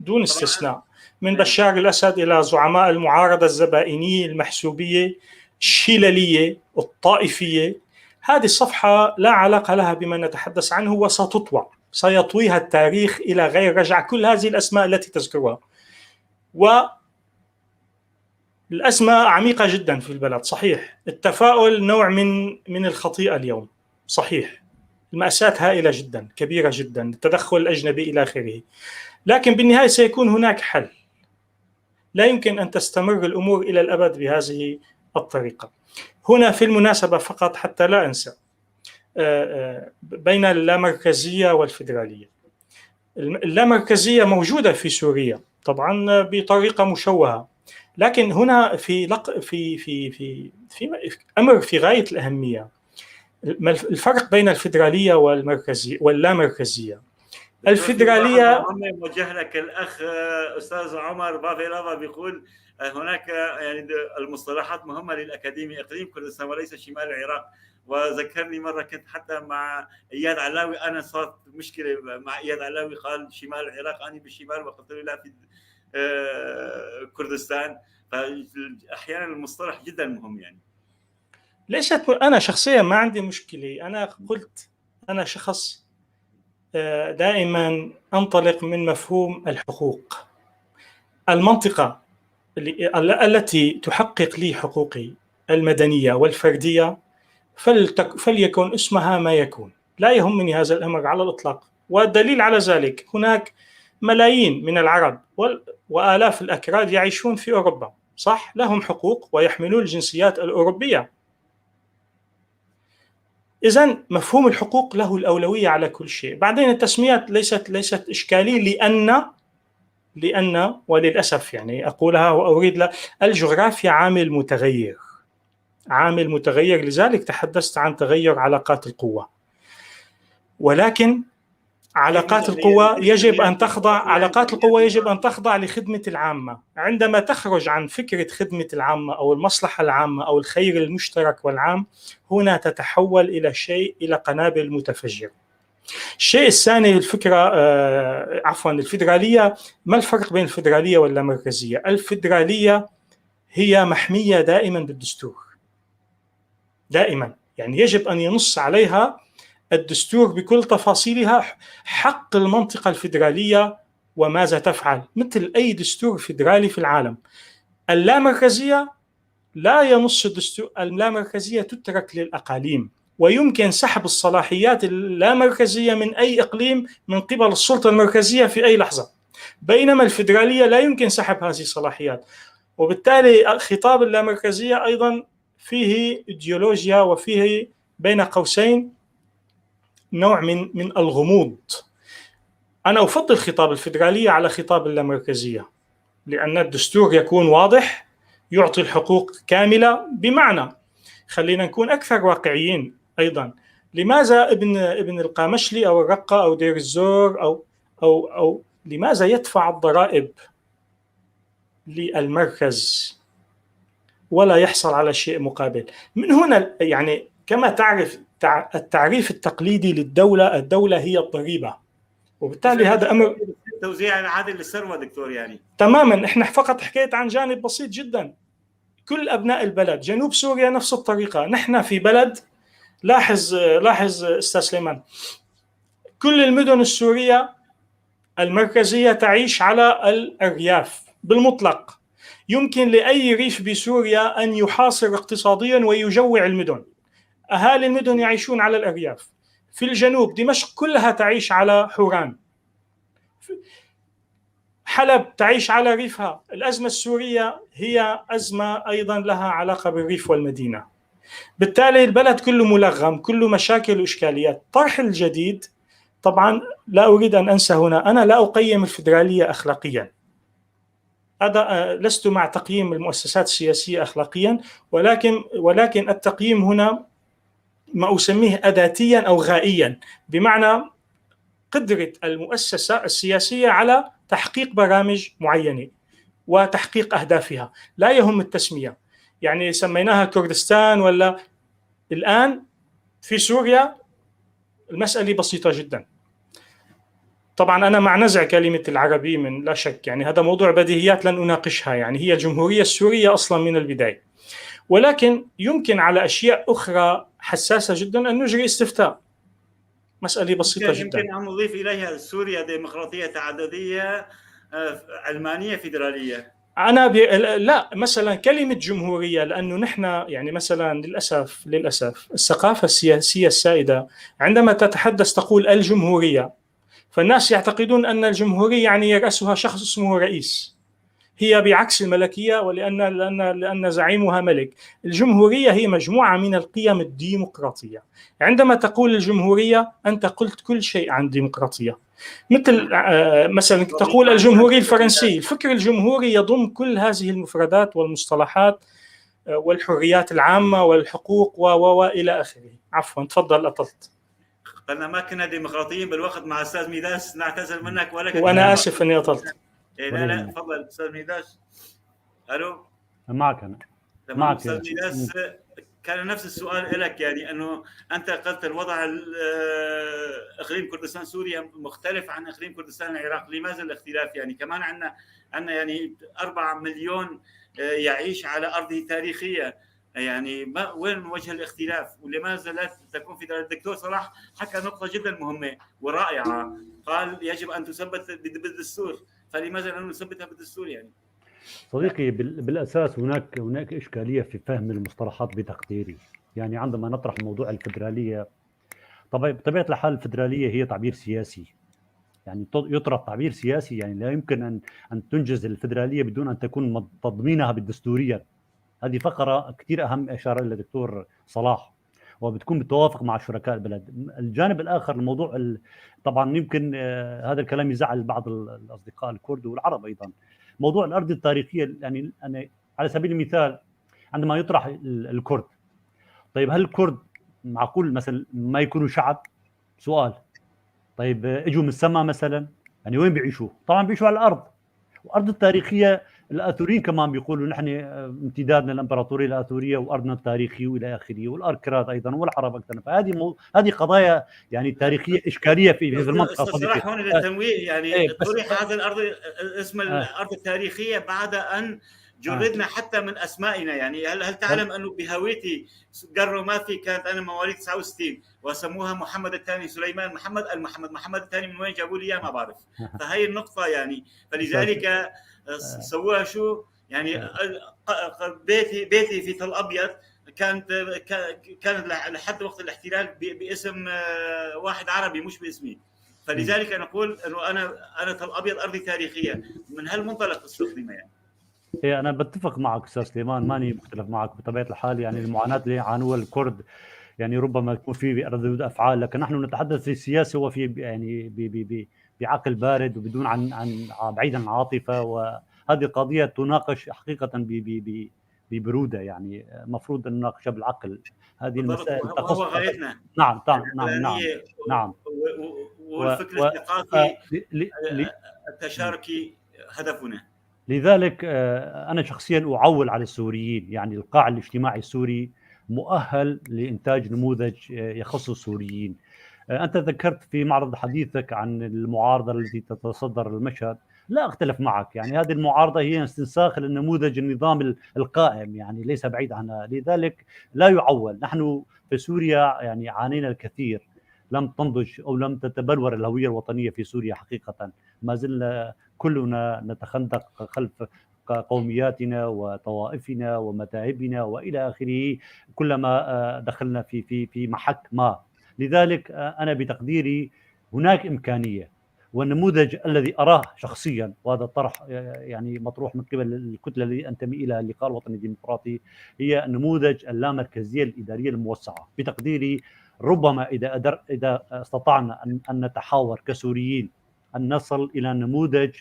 دون استثناء، من بشار الأسد إلى زعماء المعارضة الزبائنية المحسوبية الشلالية الطائفية، هذه الصفحة لا علاقة لها بما نتحدث عنه وستطوى، سيطويها التاريخ إلى غير رجعة. كل هذه الأسماء التي تذكرها، والأسماء عميقة جدا في البلد. صحيح التفاؤل نوع من الخطيئة اليوم، صحيح المأساة هائلة جدا كبيرة جدا، التدخل الأجنبي إلى آخره، لكن بالنهاية سيكون هناك حل. لا يمكن أن تستمر الأمور إلى الأبد بهذه الطريقة. هنا في المناسبة فقط حتى لا أنسى، بين اللامركزية والفيدرالية، اللامركزية موجودة في سوريا طبعا بطريقة مشوهة، لكن هنا في أمر في غاية الأهمية، الفرق بين الفيدرالية والمركزية واللامركزية. الفيدرالية
موجه لك الأخ أستاذ عمر بافيلافا بيقول هناك يعني المصطلحات مهمة للأكاديمي إقليم كردستان وليس شمال العراق. وذكرني مرة كنت حتى مع إياد علاوي، أنا صارت مشكلة مع إياد علاوي قال شمال العراق، أنا بالشمال وقلت له لا في كردستان. فأحيانا المصطلح جدا مهم يعني.
أنا شخصيا ما عندي مشكلة. أنا قلت أنا شخص دائما أنطلق من مفهوم الحقوق. المنطقة التي تحقق لي حقوقي المدنية والفردية فليكن اسمها ما يكون، لا يهمني هذا الأمر على الإطلاق. والدليل على ذلك هناك ملايين من العرب وآلاف الأكراد يعيشون في أوروبا، صح، لهم حقوق ويحملون الجنسيات الأوروبية. إذن مفهوم الحقوق له الأولوية على كل شيء. بعدين التسميات ليست إشكالية، لأن وللأسف يعني أقولها وأريد الجغرافيا عامل متغير، لذلك تحدثت عن تغير علاقات القوة. ولكن علاقات القوة يجب أن تخضع لخدمة العامة. عندما تخرج عن فكرة خدمة العامة أو المصلحة العامة أو الخير المشترك والعام، هنا تتحول إلى قنابل متفجرة. الشيء الثاني الفيدرالية. ما الفرق بين الفيدرالية واللامركزية؟ الفيدرالية هي محمية دائما بالدستور، دائما، يعني يجب أن ينص عليها الدستور بكل تفاصيلها حق المنطقة الفيدرالية وماذا تفعل، مثل أي دستور فيدرالي في العالم. اللامركزية لا ينص الدستور، اللامركزية تترك للأقاليم، ويمكن سحب الصلاحيات اللامركزية من أي إقليم من قبل السلطة المركزية في أي لحظة، بينما الفيدرالية لا يمكن سحب هذه الصلاحيات. وبالتالي خطاب اللامركزية أيضا فيه إيديولوجيا وفيه بين قوسين نوع من الغموض. أنا أفضل خطاب الفيدرالية على خطاب اللامركزية، لأن الدستور يكون واضح، يعطي الحقوق كاملة. بمعنى، خلينا نكون أكثر واقعيين أيضا، لماذا ابن القامشلي أو الرقة أو دير الزور أو لماذا يدفع الضرائب للمركز ولا يحصل على شيء مقابل؟ من هنا يعني كما تعرف التعريف التقليدي للدولة، الدولة هي الضريبة، وبالتالي هذا أمر
توزيع عادل للثروة دكتور. يعني تماما،
احنا فقط حكيت عن جانب بسيط جدا. كل أبناء البلد، جنوب سوريا نفس الطريقة. نحن في بلد، لاحظ أستاذ سليمان، كل المدن السورية المركزية تعيش على الأرياف بالمطلق. يمكن لأي ريف بسوريا أن يحاصر اقتصاديا ويجوع المدن. أهالي المدن يعيشون على الأرياف. في الجنوب دمشق كلها تعيش على حوران، حلب تعيش على ريفها. الأزمة السورية هي أزمة أيضا لها علاقة بالريف والمدينة. بالتالي البلد كله ملغم، كله مشاكل وإشكاليات. طرح الجديد، طبعا لا أريد أن أنسى هنا، أنا لا أقيم الفيدرالية أخلاقيا، هذا لست مع تقييم المؤسسات السياسية أخلاقيا، ولكن التقييم هنا ما أسميه أداتيا أو غائيا، بمعنى قدرة المؤسسة السياسية على تحقيق برامج معينة وتحقيق أهدافها، لا يهم التسمية. يعني سميناها كردستان ولا، الآن في سوريا المسألة بسيطة جدا. طبعا أنا مع نزع كلمة العربي من لا شك، يعني هذا موضوع بديهيات لن أناقشها، يعني هي الجمهورية السورية أصلا من البداية. ولكن يمكن على أشياء أخرى حساسة جدا أن نجري استفتاء، مسألة بسيطة جدا.
يمكن أن نضيف إليها سوريا ديمقراطية تعددية، علمانية فيدرالية.
لا، مثلا كلمة جمهورية، لأنه نحن يعني مثلا للأسف الثقافة السياسية السائدة عندما تتحدث تقول الجمهورية، فالناس يعتقدون أن الجمهورية يعني يرأسها شخص اسمه رئيس. هي بعكس الملكية، لأن زعيمها ملك. الجمهورية هي مجموعة من القيم الديمقراطية. عندما تقول الجمهورية أنت قلت كل شيء عن الديمقراطية. مثلا تقول الجمهورية الفرنسية، الفكر الجمهوري يضم كل هذه المفردات والمصطلحات والحريات العامة والحقوق وإلى آخره. عفوا، تفضل، أطلت.
قلنا ما كنا ديمقراطيين بالوقت مع أستاذ ميداس، نعتذر منك، ولكن
وأنا آسف أني أطلت.
لا تفضل أستاذ ميداس. ألو،
معك أنا.
تمام أستاذ ميداس، كان نفس السؤال لك، يعني أنه أنت قلت الوضع إقليم كردستان سوريا مختلف عن إقليم كردستان العراق. لماذا الاختلاف؟ يعني كمان عندنا يعني 4 مليون يعيش على أرضه التاريخية، يعني ما وين وجه الاختلاف ولماذا لا تكون فيدرالية؟ الدكتور صلاح حكى نقطة جدا مهمة ورائعة، قال يجب أن تثبت بالدستور، فلماذا لا نثبتها بالدستور يعني؟
صديقي بالأساس هناك إشكالية في فهم المصطلحات بتقديري. يعني عندما نطرح موضوع الفيدرالية، بطبيعة الحال الفيدرالية هي تعبير سياسي، يعني يطرح تعبير سياسي، يعني لا يمكن أن تنجز الفيدرالية بدون أن تكون تضمينها بالدستورية. هذه فقرة كثير أهم أشار إلى الدكتور صلاح، وبتكون بالتوافق مع شركاء البلد. الجانب الآخر الموضوع طبعا يمكن هذا الكلام يزعل بعض الأصدقاء الكرد والعرب أيضا. موضوع الأرض التاريخية، يعني أنا على سبيل المثال عندما يطرح الكرد، طيب هل الكرد معقول مثلا ما يكونوا شعب؟ سؤال. طيب اجوا من السماء مثلا؟ يعني وين بيعيشوا؟ طبعا بيعيشوا على الأرض. والأرض التاريخية الآثوريين كمان بيقولوا نحن امتدادنا الامبراطوريه الاثوريه وارضنا التاريخي والى اخره، والاركراد ايضا والعرب اكثر. فهذه هذه قضايا يعني تاريخيه اشكاليه في المنطقه
صديقي. هون للتنويه يعني طرح هذه الارض اسم الارض التاريخيه بعد ان جردنا حتى من اسمائنا. يعني هل تعلم انه بهويتي قروا ما في كانت انا مواليد 69 وسموها محمد الثاني سليمان محمد الثاني، من وين جابوا لي اياه ما بعرف. فهي النقطه يعني، فلذلك سووها شو يعني. بيتي في تل ابيض كانت لحد وقت الاحتلال باسم واحد عربي مش باسمي، فلذلك نقول انه انا تل ابيض ارضي تاريخيه. من هالمنطلق استخدمها يعني.
إيه، أنا بتفق معك أستاذ سليمان، ماني مختلف معك بطبيعة الحال. يعني المعاناة اللي يعانوها الكرد يعني ربما يكون في ردود أفعال، لكن نحن نتحدث في السياسة وفي يعني بعقل بارد وبدون عن بعيدا عن عاطفة، وهذه القضية تناقش حقيقة ببرودة. يعني مفروض أن نناقشها بالعقل. هذه المسائل
وهو غايتنا.
نعم نعم.
والفكر الثقافي التشاركي هدفنا.
لذلك أنا شخصيا أعول على السوريين. يعني القاع الاجتماعي السوري مؤهل لإنتاج نموذج يخص السوريين. أنت ذكرت في معرض حديثك عن المعارضة التي تتصدر المشهد. لا أختلف معك، يعني هذه المعارضة هي استنساخ للنموذج النظام القائم، يعني ليس بعيد عنها. لذلك لا يعول. نحن في سوريا يعني عانينا الكثير، لم تنضج أو لم تتبلور الهوية الوطنية في سوريا حقيقة. ما زلنا كلنا نتخندق خلف قومياتنا وطوائفنا ومذاهبنا والى اخره كلما دخلنا في محك ما. لذلك انا بتقديري هناك امكانيه، والنموذج الذي اراه شخصيا، وهذا الطرح يعني مطروح من قبل الكتله التي انتمي اليها اللقاء الوطني الديمقراطي، هي نموذج اللامركزيه الاداريه الموسعه. بتقديري ربما اذا استطعنا ان نتحاور كسوريين ان نصل الى نموذج.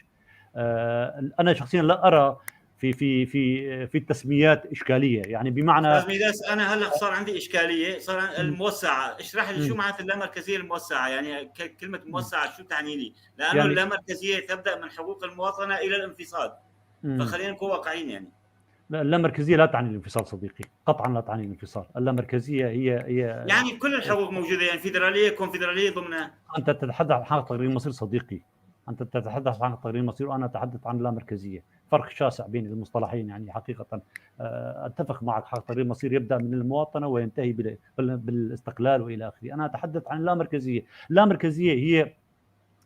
انا شخصيا لا ارى في التسميات اشكاليه، يعني بمعنى
انا هلا صار عندي اشكاليه، صار الموسعه. اشرح لي شو معنات اللامركزيه الموسعه؟ يعني كلمه موسعه شو تعني لي؟ لانه يعني اللامركزيه تبدا من حقوق المواطنه الى الانفصال. فخلينا نكون واقعيين يعني.
اللامركزيه لا تعني الانفصال صديقي، قطعا لا تعني الانفصال. اللامركزيه هي
يعني كل الحقوق موجوده، يعني فيدراليه كونفدراليه ضمنها.
انت تتحدث عن حق تقرير المصير صديقي، انت تتحدث عن تقرير المصير، وانا اتحدث عن اللامركزيه. فرق شاسع بين المصطلحين يعني حقيقه. اتفق معك، حق تقرير المصير يبدا من المواطنه وينتهي بالاستقلال والى اخره. انا اتحدث عن اللامركزيه. اللامركزيه هي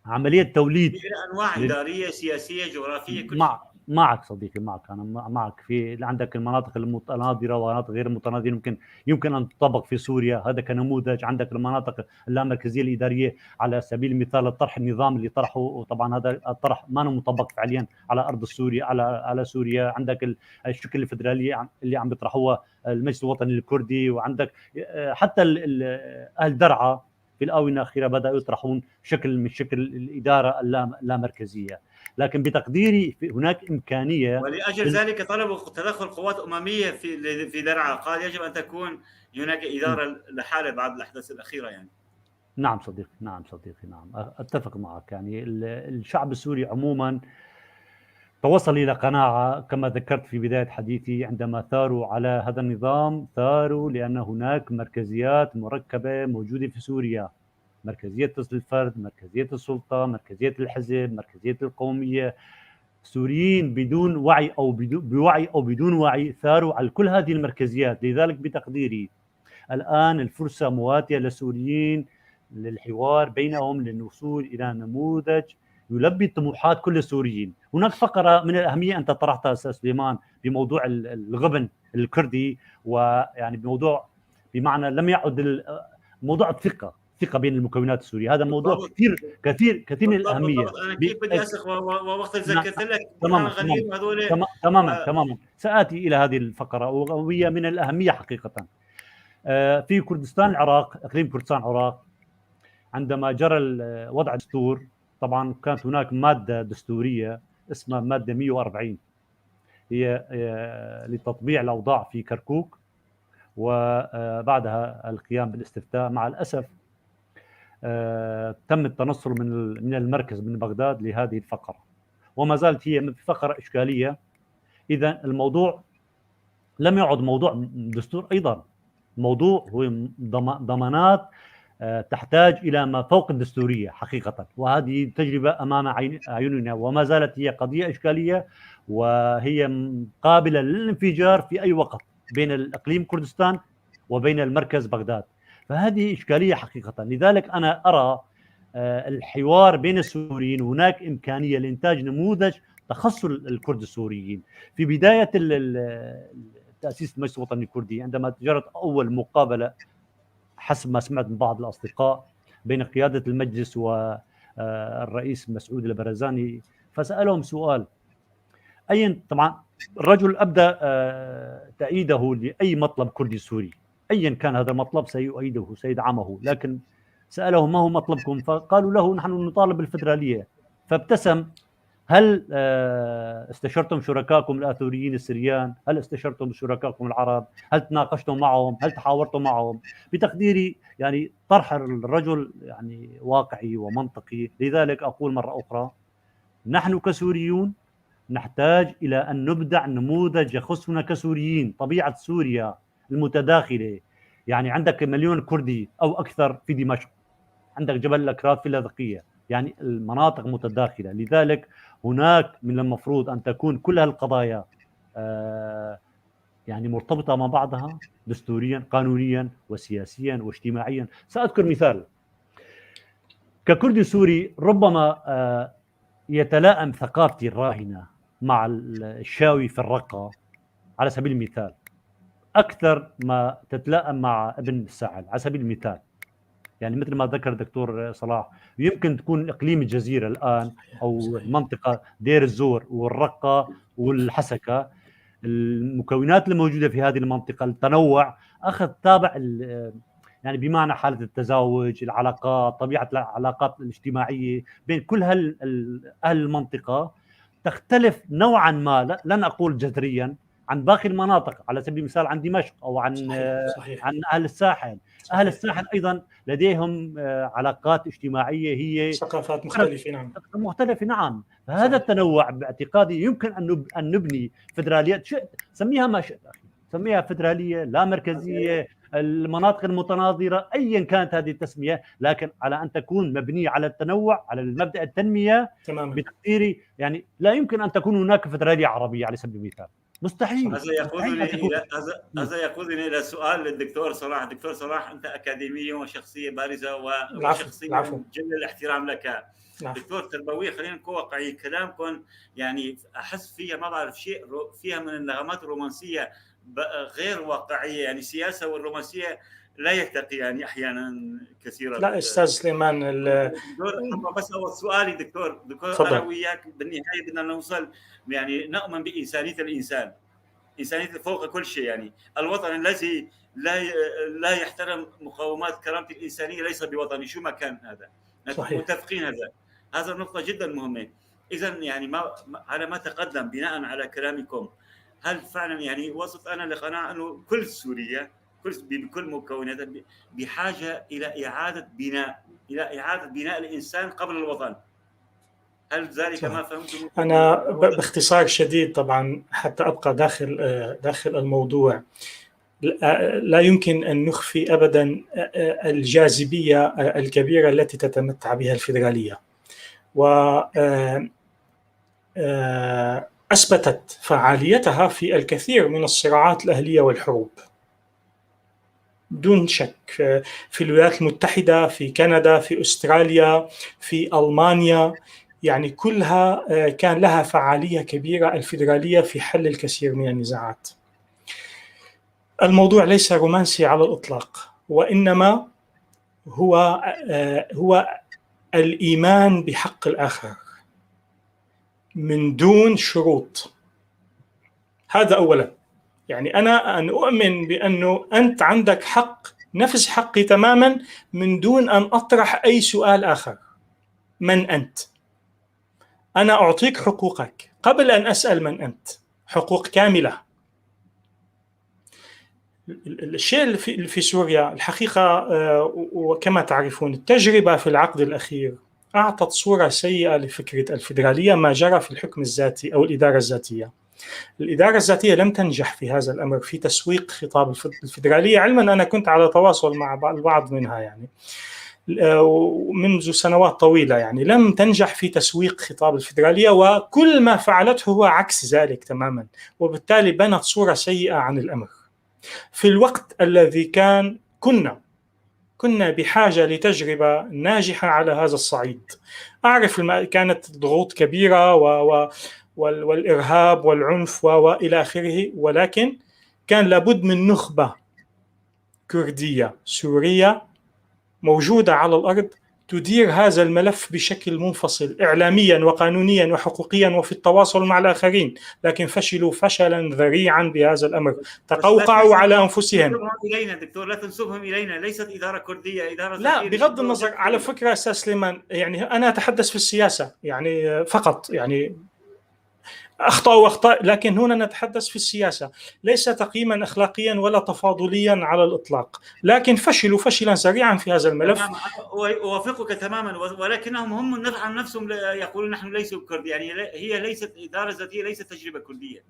عمليه توليد
انواع اداريه سياسيه جغرافيه كل
معك صديقي، معك. انا معك في عندك المناطق المتناظره ومناطق غير متناظره يمكن ان تطبق في سوريا، هذا كنموذج. عندك المناطق اللامركزيه الاداريه على سبيل المثال الطرح النظام اللي طرحه، وطبعا هذا الطرح ما مطبق فعليا على ارض سوريا، على سوريا. عندك الشكل الفدرالي اللي عم بيطرحوها المجلس الوطني الكردي، وعندك حتى اهل درعا في الآونة الأخيرة بدأوا يطرحون شكل من شكل الإدارة اللامركزية. لكن بتقديري هناك إمكانية،
ولأجل ذلك طلبوا تدخل قوات أممية في درعا. قال يجب أن تكون هناك إدارة لحالة بعد الأحداث الأخيرة يعني.
نعم صديقي، نعم أتفق معك. يعني الشعب السوري عموما توصل إلى قناعة كما ذكرت في بداية حديثي، عندما ثاروا على هذا النظام ثاروا لأن هناك مركزيات مركبة موجودة في سوريا: مركزية الفرد، مركزية السلطة، مركزية الحزب، مركزية القومية. سوريين بدون وعي أو بوعي أو بدون وعي ثاروا على كل هذه المركزيات. لذلك بتقديري الآن الفرصة مواتية للسوريين للحوار بينهم للوصول إلى نموذج يلبي طموحات كل السوريين. هناك فقرة من الأهمية أنت طرحتها أستاذ سليمان بموضوع الغبن الكردي، ويعني بموضوع بمعنى لم يعد موضوع الثقة بين المكونات السورية. هذا موضوع كثير من الأهمية.
أنا كيف بدي أسخ ووقت ذكرت لك
تماما سآتي إلى هذه الفقرة وهي من الأهمية حقيقة. في كردستان العراق، إقليم كردستان العراق، عندما جرى وضع الدستور طبعا كانت هناك مادة دستورية اسمها مادة 140 هي لتطبيع الأوضاع في كركوك، وبعدها القيام بالاستفتاء. مع الأسف تم التنصل من المركز من بغداد لهذه الفقرة، وما زالت هي فقرة إشكالية. إذا الموضوع لم يعد موضوع دستور، أيضا موضوع هو ضمانات تحتاج إلى ما فوق الدستورية حقيقة، وهذه تجربة أمام أعيننا وما زالت هي قضية إشكالية، وهي قابلة للانفجار في أي وقت بين الإقليم كردستان وبين المركز بغداد. فهذه إشكالية حقيقة. لذلك أنا أرى الحوار بين السوريين، هناك إمكانية لإنتاج نموذج تخصص الكرد السوريين. في بداية تأسيس المجلس الوطني الكردي عندما جرت أول مقابلة حسب ما سمعت من بعض الأصدقاء بين قيادة المجلس والرئيس مسعود البرزاني، فسألهم سؤال طبعا الرجل أبدأ تأييده لأي مطلب كردي سوري أيا كان هذا المطلب سيؤيده سيدعمه، لكن سأله ما هو مطلبكم؟ فقالوا له نحن نطالب بالفدرالية. فابتسم. هل استشرتم شركائكم الآثوريين السريان؟ هل استشرتم شركائكم العرب؟ هل تناقشتم معهم؟ هل تحاورتم معهم؟ بتقديري يعني طرح الرجل يعني واقعي ومنطقي. لذلك أقول مرة أخرى نحن كسوريون نحتاج إلى أن نبدع نموذج يخصنا كسوريين. طبيعة سوريا المتداخلة، يعني عندك مليون كردي أو أكثر في دمشق، عندك جبل الأكراد في اللاذقية، يعني المناطق متداخلة. لذلك هناك من المفروض أن تكون كل هالقضايا يعني مرتبطة مع بعضها دستوريا قانونيا وسياسيا واجتماعيا. سأذكر مثال. ككردي سوري ربما يتلائم ثقافتي الراهنة مع الشاوي في الرقة على سبيل المثال أكثر ما تتلائم مع ابن الساحل على سبيل المثال. يعني مثل ما ذكر الدكتور صلاح، يمكن تكون إقليم الجزيرة الآن أو منطقة دير الزور والرقة والحسكة، المكونات الموجودة في هذه المنطقة التنوع أخذ تابع يعني بمعنى حالة التزاوج، العلاقات، طبيعة العلاقات الاجتماعية بين كل أهل المنطقة تختلف نوعا ما، لن أقول جذريا، عن باقي المناطق. على سبيل المثال عن دمشق أو عن صحيح. عن أهل الساحل. صحيح. أهل الساحل أيضا لديهم علاقات اجتماعية، هي
ثقافات مختلفة. نعم
مختلفة. نعم. فهذا التنوع باعتقادي يمكن أن نبني فدراليات، سميها ما شئت أخي، سميها فدرالية لا مركزية، المناطق المتناظرة، أيا كانت هذه التسمية، لكن على أن تكون مبنية على التنوع، على المبدأ التنمية. تماما. بتقديري يعني لا يمكن أن تكون هناك فدرالية عربية على سبيل المثال، مستحيل.
هذا يقودني إلى سؤال للدكتور صلاح. دكتور صلاح، أنت أكاديمي وشخصية بارزة وشخصية جل الاحترام لك. دكتور تربوي، خلينا نكون واقعي. كلامكم يعني أحس فيها ما بعرف شيء فيها من النغمات الرومانسية غير واقعية. يعني السياسة والرومانسية لا يلتقي يعني أحيانا كثيرا.
لا أستاذ سليمان
بس أول سؤالي دكتور أنا وياك بالنهاية بدنا نوصل يعني نؤمن بإنسانية الإنسان، إنسانية فوق كل شيء. يعني الوطن الذي لا يحترم مقومات كرامة الإنسانية ليس بوطني شو ما كان. هذا متفقين. هذا النقطة جدا مهمة. إذا يعني على ما تقدم بناء على كلامكم، هل فعلا يعني وصلت أنا لقناعة أنه كل سوريا بكل مكوناتها بحاجة إلى إعادة بناء الإنسان قبل الوطن؟ هل ذلك ما فهمتم؟
أنا باختصار شديد طبعا حتى أبقى داخل الموضوع، لا يمكن أن نخفي أبدا الجاذبية الكبيرة التي تتمتع بها الفيدرالية. أثبتت فعاليتها في الكثير من الصراعات الأهلية والحروب دون شك، في الولايات المتحدة، في كندا، في أستراليا، في ألمانيا، يعني كلها كان لها فعالية كبيرة الفيدرالية في حل الكثير من النزاعات. الموضوع ليس رومانسي على الإطلاق، وإنما هو الإيمان بحق الآخر من دون شروط. هذا أولا، يعني أنا أن أؤمن بأنه أنت عندك حق نفس حقي تماما من دون أن أطرح أي سؤال آخر. من أنت؟ أنا أعطيك حقوقك قبل أن أسأل من أنت، حقوق كاملة. الشيء اللي في سوريا الحقيقة، وكما تعرفون التجربة في العقد الأخير أعطت صورة سيئة لفكرة الفيدرالية، ما جرى في الحكم الذاتي أو الإدارة الذاتية. الإدارة الذاتية لم تنجح في هذا الأمر في تسويق خطاب الفيدرالية، علما أنا كنت على تواصل مع البعض منها يعني منذ سنوات طويلة، يعني لم تنجح في تسويق خطاب الفيدرالية، وكل ما فعلته هو عكس ذلك تماما، وبالتالي بنت صورة سيئة عن الأمر في الوقت الذي كنا بحاجة لتجربة ناجحة على هذا الصعيد. أعرف كانت ضغوط كبيرة والإرهاب والعنف وإلى آخره، ولكن كان لابد من نخبة كردية سورية موجودة على الأرض تدير هذا الملف بشكل منفصل إعلاميا وقانونيا وحقوقيا وفي التواصل مع الآخرين، لكن فشلوا فشلا ذريعا بهذا الأمر، تقوقعوا على أنفسهم.
إلينا دكتور، لا تنسبهم إلينا، ليست إدارة كردية، إدارة
لا، بغض النظر على فكرة أستاذ سليمان، يعني أنا أتحدث في السياسة يعني فقط، يعني أخطأ، لكن هنا نتحدث في السياسة، ليس تقييما أخلاقيا ولا تفاضليا على الإطلاق، لكن فشلوا فشلا سريعا في هذا الملف.
أوافقك تماما، ولكنهم هم عن نفسهم يقولون نحن ليسوا كرد، يعني هي ليست إدارة ذاتية، ليست تجربة كردية.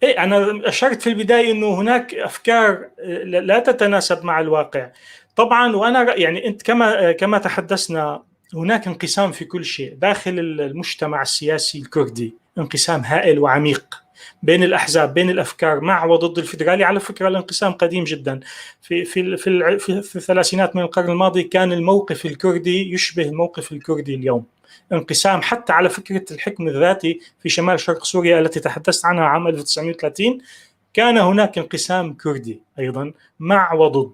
إيه، أنا أشرت في البداية أنه هناك أفكار لا تتناسب مع الواقع طبعا، وأنا يعني أنت كما تحدثنا هناك انقسام في كل شيء داخل المجتمع السياسي الكردي، انقسام هائل وعميق بين الأحزاب، بين الأفكار مع وضد الفيدرالي. على فكرة الانقسام قديم جدا، في الثلاثينات من القرن الماضي كان الموقف الكردي يشبه الموقف الكردي اليوم، انقسام حتى على فكرة الحكم الذاتي في شمال شرق سوريا التي تحدثت عنها عام 1930، كان هناك انقسام كردي أيضا مع وضد.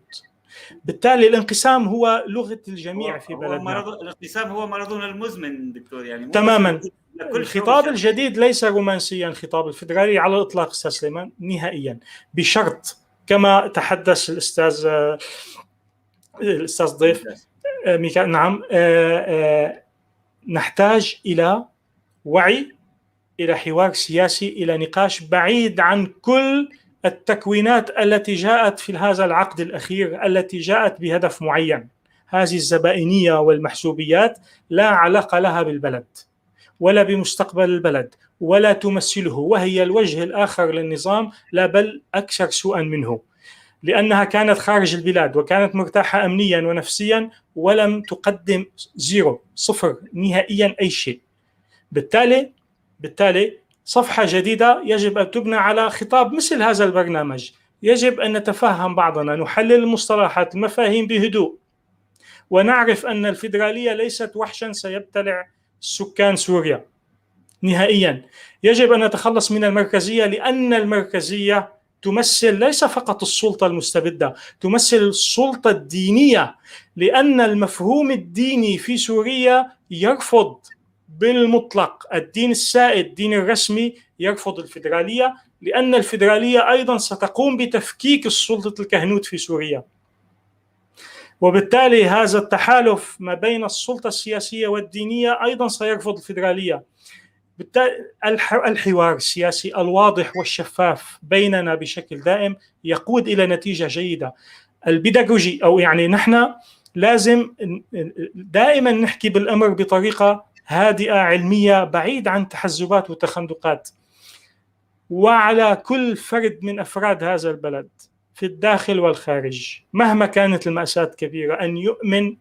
بالتالي الانقسام هو لغة الجميع في بلدنا.
الانقسام هو مرضنا المزمن دكتور، يعني
تماما. الخطاب الجديد ليس رومانسيا، خطاب الفيدرالي على الإطلاق أستاذ سليمان نهائيا، بشرط كما تحدث الأستاذ ضيف ميكائيل، نعم، نحتاج إلى وعي، إلى حوار سياسي، إلى نقاش بعيد عن كل التكوينات التي جاءت في هذا العقد الأخير، التي جاءت بهدف معين. هذه الزبائنية والمحسوبيات لا علاقة لها بالبلد ولا بمستقبل البلد ولا تمثله، وهي الوجه الآخر للنظام، لا بل أكثر سوءا منه، لأنها كانت خارج البلاد وكانت مرتاحة أمنيا ونفسيا ولم تقدم صفر نهائيا أي شيء. بالتالي صفحة جديدة يجب أن تبنى على خطاب مثل هذا البرنامج. يجب أن نتفهم بعضنا، نحلل المصطلحات المفاهيم بهدوء، ونعرف أن الفيدرالية ليست وحشا سيبتلع سكان سوريا نهائيا. يجب أن نتخلص من المركزية، لأن المركزية تمثل ليس فقط السلطة المستبدة، تمثل السلطة الدينية، لأن المفهوم الديني في سوريا يرفض بالمطلق، الدين السائد الدين الرسمي يرفض الفيدرالية، لأن الفيدرالية أيضا ستقوم بتفكيك السلطة الكهنوت في سوريا، وبالتالي هذا التحالف ما بين السلطة السياسية والدينية أيضا سيرفض الفيدرالية. بالتالي الحوار السياسي الواضح والشفاف بيننا بشكل دائم يقود إلى نتيجة جيدة. البيداغوجي، أو يعني نحن لازم دائما نحكي بالأمر بطريقة هادئة علمية بعيد عن تحزبات وتخندقات، وعلى كل فرد من أفراد هذا البلد في الداخل والخارج مهما كانت المأساة كبيرة أن يؤمن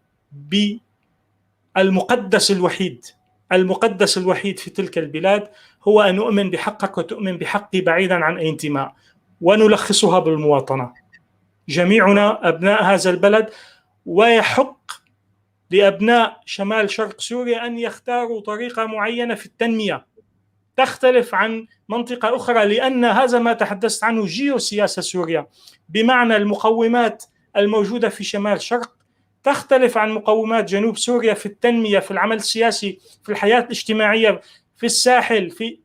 بالمقدس الوحيد المقدس الوحيد في تلك البلاد هو أن أؤمن بحقك وتؤمن بحقي بعيدا عن أي انتماء، ونلخصها بالمواطنة. جميعنا أبناء هذا البلد، ويحق لأبناء شمال شرق سوريا أن يختاروا طريقة معينة في التنمية تختلف عن منطقة أخرى، لأن هذا ما تحدثت عنه جيوسياسة سوريا، بمعنى المقومات الموجودة في شمال شرق تختلف عن مقومات جنوب سوريا في التنمية، في العمل السياسي، في الحياة الاجتماعية، في الساحل، في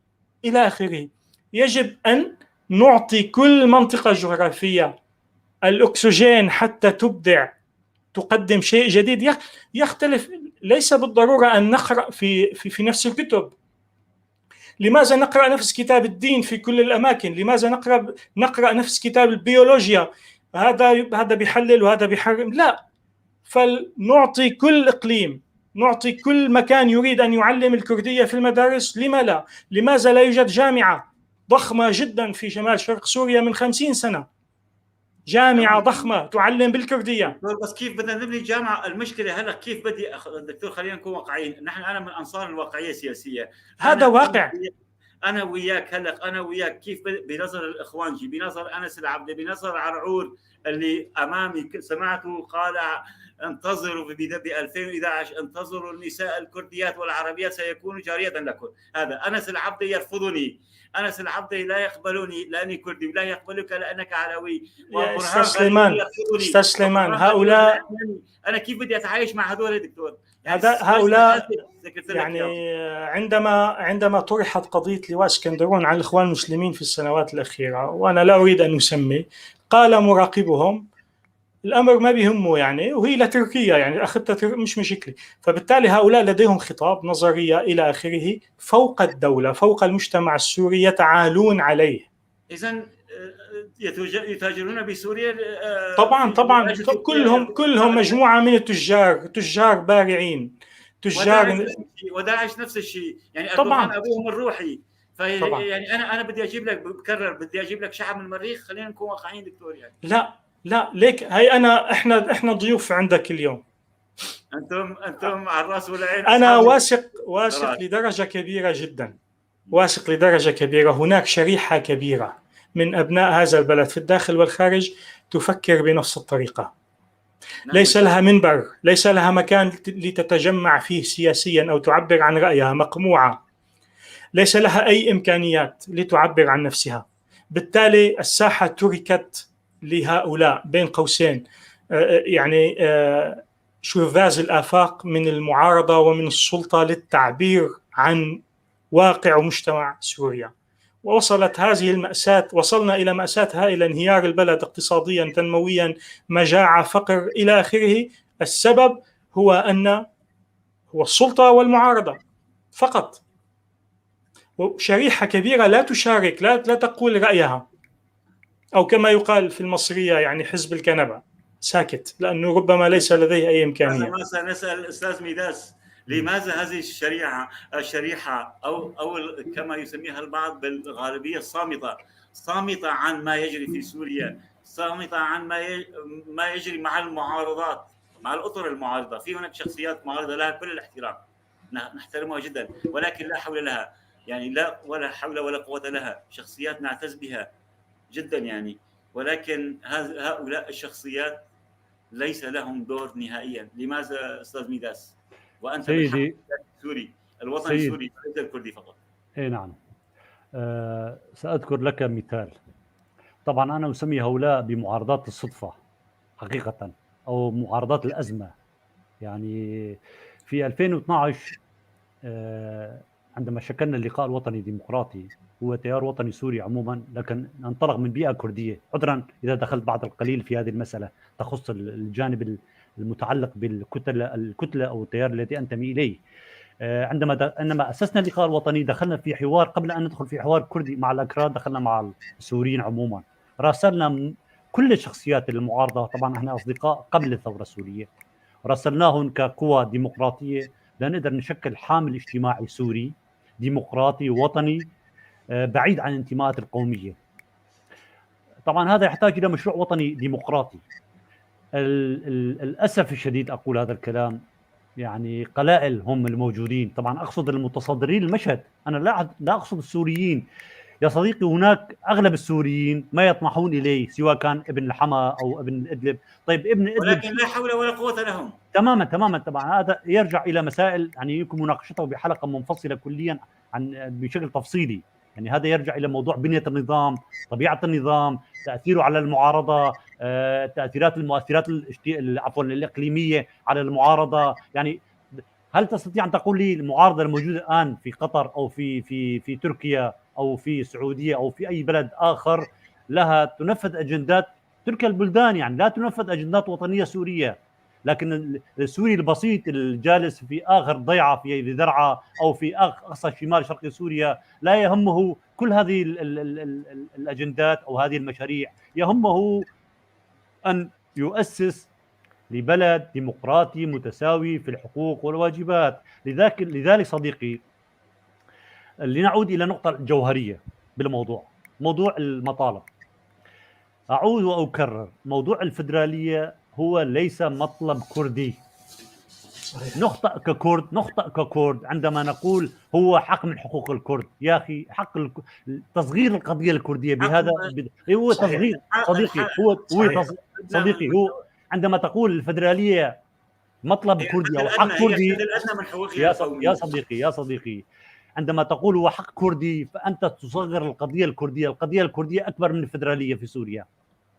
إلى آخره. يجب أن نعطي كل منطقة جغرافية الأكسجين حتى تبدع، تقدم شيء جديد يختلف. ليس بالضرورة أن نقرأ في نفس الكتب. لماذا نقرأ نفس كتاب الدين في كل الأماكن؟ لماذا نقرأ نفس كتاب البيولوجيا؟ هذا بيحلل وهذا بيحرم. لا، فلنعطي كل إقليم، نعطي كل مكان يريد أن يعلم الكردية في المدارس. لما لا؟ لماذا لا يوجد جامعة ضخمة جدا في شمال شرق سوريا من 50 سنة، جامعة ضخمة تعلم بالكردية؟
بس كيف بدنا نبني جامعة؟ المشكلة هلا كيف بدي دكتور، خلينا نكون واقعيين. أنا من أنصار الواقعية السياسية،
هذا واقع.
أنا وياك هلا، أنا وياك كيف بنظر الإخوانجي، بنظر أنس العبدي، بنظر عرعور اللي أمامي سمعته قال انتظروا ب 2011 انتظروا النساء الكرديات والعربيات سيكون جارية لكم. هذا أنس العبدي يرفضني، أنس العبدي لا يقبلني لأني كردي، ولا يقبلك لأنك علوي.
أستاذ سليمان هؤلاء،
أنا كيف بدي أتعايش مع هذول دكتور؟
هؤلاء يعني عندما طرحت قضية لواء اسكندرون على الإخوان المسلمين في السنوات الأخيرة، وأنا لا أريد أن أسمي، قال مراقبهم الأمر ما بيهمه يعني، وهي لتركيا يعني أخذتها مش مشكلة. فبالتالي هؤلاء لديهم خطاب، نظرية إلى آخره، فوق الدولة، فوق المجتمع السوري، يتعالون عليه.
إذن يتاجرون بسوريا؟
طبعا كلهم مجموعة من التجار، تجار بارعين، تجار.
وداعش نفس الشيء يعني،
طبعا
أبوهم الروحي. يعني أنا بدي أجيب لك، بكرر، بدي أجيب لك شعب من المريخ. خلينا نكون واقعيين دكتور يعني.
لا ليك هي احنا ضيوف عندك اليوم.
انتم على الراس والعين.
انا واثق لدرجه كبيره جدا، واثق لدرجه كبيره. هناك شريحه كبيره من ابناء هذا البلد في الداخل والخارج تفكر بنفس الطريقه. ليس لها منبر، ليس لها مكان لتتجمع فيه سياسيا او تعبر عن رايها، مقموعه، ليس لها اي امكانيات لتعبر عن نفسها. بالتالي الساحه تركت لهؤلاء بين قوسين يعني شرذاذ الآفاق من المعارضة ومن السلطة للتعبير عن واقع ومجتمع سوريا. ووصلت هذه المأساة، وصلنا إلى مأساة هائلة، انهيار البلد اقتصاديا، تنمويا، مجاعة، فقر إلى آخره. السبب هو السلطة والمعارضة فقط، وشريحة كبيرة لا تشارك، لا تقول رأيها، أو كما يقال في المصرية يعني حزب الكنبة، ساكت، لأنه ربما ليس لديه أي إمكانية.
ما سنسأل الأستاذ ميداس، لماذا هذه الشريحة أو كما يسميها البعض بالغالبية الصامتة، صامتة عن ما يجري في سوريا، صامتة عن ما يجري مع المعارضات، مع الأطر المعارضة؟ في هناك شخصيات معارضة لها كل الاحترام، نحترمها جدا، ولكن لا حول لها، يعني لا ولا حول ولا قوة لها، شخصيات نعتز بها جدا يعني، ولكن هؤلاء الشخصيات ليس لهم دور نهائيا. لماذا أستاذ ميداس؟ وأنت
سيدي
سوري، الوطن السوري ليس الكردي فقط.
اي نعم. سأذكر لك مثال. طبعا أنا أسمي هؤلاء بمعارضات الصدفة حقيقة، أو معارضات الأزمة. يعني في 2012 عندما شكلنا اللقاء الوطني الديمقراطي، هو تيار وطني سوري عموما، لكن انطلق من بيئة كردية. عذرا إذا دخلت بعض القليل في هذه المسألة تخص الجانب المتعلق بالكتلة أو التيار الذي أنتمي إليه. عندما أسسنا اللقاء الوطني دخلنا في حوار، قبل أن ندخل في حوار كردي مع الأكراد دخلنا مع السوريين عموما، راسلنا كل الشخصيات المعارضة. طبعا احنا أصدقاء قبل الثورة السورية، راسلناهم كقوى ديمقراطية لنقدر نشكل حامل اجتماعي سوري ديمقراطي وطني بعيد عن الانتماءات القومية. طبعا هذا يحتاج إلى مشروع وطني ديمقراطي. الأسف الشديد أقول هذا الكلام، يعني قلائل هم الموجودين. طبعا أقصد المتصدرين المشهد، أنا لا أقصد السوريين يا صديقي. هناك أغلب السوريين ما يطمحون إليه، سواء كان ابن الحما أو ابن إدلب. طيب ابن إدلب
ولكن لا حول ولا قوة لهم.
تماما. طبعا هذا يرجع إلى مسائل يعني يمكن مناقشته بحلقة منفصلة كليا بشكل تفصيلي. يعني هذا يرجع إلى موضوع بنية النظام، طبيعة النظام، تأثيره على المعارضة، المؤثرات الإقليمية على المعارضة. يعني هل تستطيع أن تقول لي المعارضة الموجودة الآن في قطر أو في تركيا أو في السعودية أو في أي بلد آخر لها تنفذ أجندات تلك البلدان؟ يعني لا تنفذ أجندات وطنية سورية. لكن السوري البسيط الجالس في آخر ضيعة في درعا أو في أقصى شمال شرق سوريا لا يهمه كل هذه الأجندات أو هذه المشاريع. يهمه أن يؤسس لبلد ديمقراطي متساوي في الحقوق والواجبات. لذلك صديقي، لنعود إلى النقطة الجوهرية بالموضوع، موضوع المطالب. أعود وأكرر، موضوع الفدرالية هو ليس مطلب كردي. نخطئ ككرد عندما نقول هو حق من حقوق الكرد. يا أخي، حق تصغير القضية الكردية بهذا هو تصغير صديقي. صديقي هو عندما تقول الفدرالية مطلب كردي أو حق كردي، يا صديقي عندما تقول هو حق كردي فأنت تصغر القضية الكردية. القضية الكردية أكبر من الفدرالية في سوريا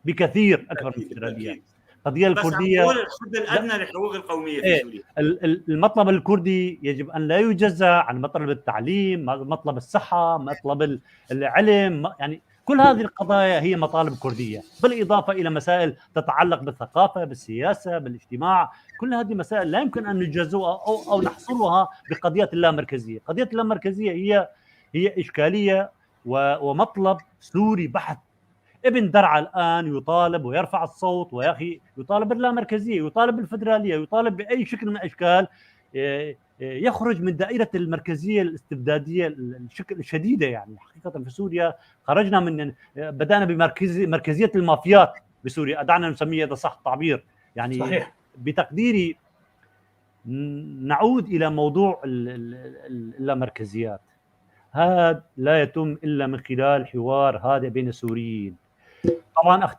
بكثير، أكبر من الفدرالية. القضية الكردية
بس الحد الأدنى للحقوق القومية في سوريا.
المطلب الكردي يجب أن لا يجزأ عن مطلب التعليم، مطلب الصحة، مطلب العلم. يعني كل هذه القضايا هي مطالب كردية، بالإضافة إلى مسائل تتعلق بالثقافة، بالسياسة، بالاجتماع. كل هذه مسائل لا يمكن أن نجزئها أو نحصرها بقضية اللامركزية. قضية اللامركزية هي إشكالية ومطلب سوري بحت. ابن درعا الآن يطالب ويرفع الصوت، ويا أخي يطالب باللامركزية، يطالب بالفدرالية، يطالب بأي شكل من الأشكال يخرج من دائرة المركزية الاستبدادية الشكل الشديدة. يعني حقيقة في سوريا خرجنا بدأنا بمركزية المافيات بسوريا، دعنا نسميه إذا صح التعبير. يعني صحيح. بتقديري نعود إلى موضوع اللامركزيات. هذا لا يتم إلا من خلال حوار هادئ بين السوريين. طبعا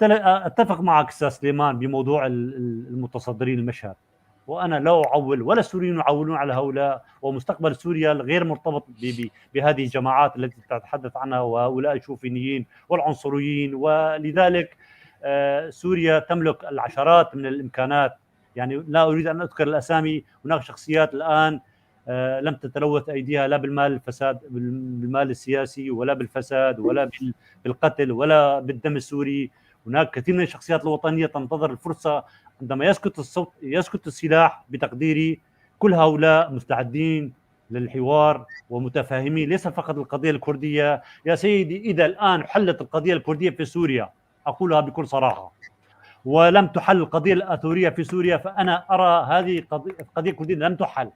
اتفق معك استاذ سليمان بموضوع المتصدرين المشهد، وانا لا اعول ولا السوريين يعولون على هؤلاء، ومستقبل سوريا غير مرتبط بهذه الجماعات التي تتحدث عنها وهؤلاء الشوفينيين والعنصريين. ولذلك سوريا تملك العشرات من الامكانات. يعني لا اريد ان اذكر الاسامي، هناك شخصيات الان لم تتلوث أيديها لا بالمال السياسي ولا بالفساد ولا بالقتل ولا بالدم السوري. هناك كثير من الشخصيات الوطنية تنتظر الفرصة عندما يسكت السلاح. بتقديري كل هؤلاء مستعدين للحوار ومتفاهمين، ليس فقط القضية الكردية. يا سيدي، إذا الآن حلت القضية الكردية في سوريا، أقولها بكل صراحة، ولم تحل القضية الآثورية في سوريا، فأنا أرى هذه القضية الكردية لم تحل.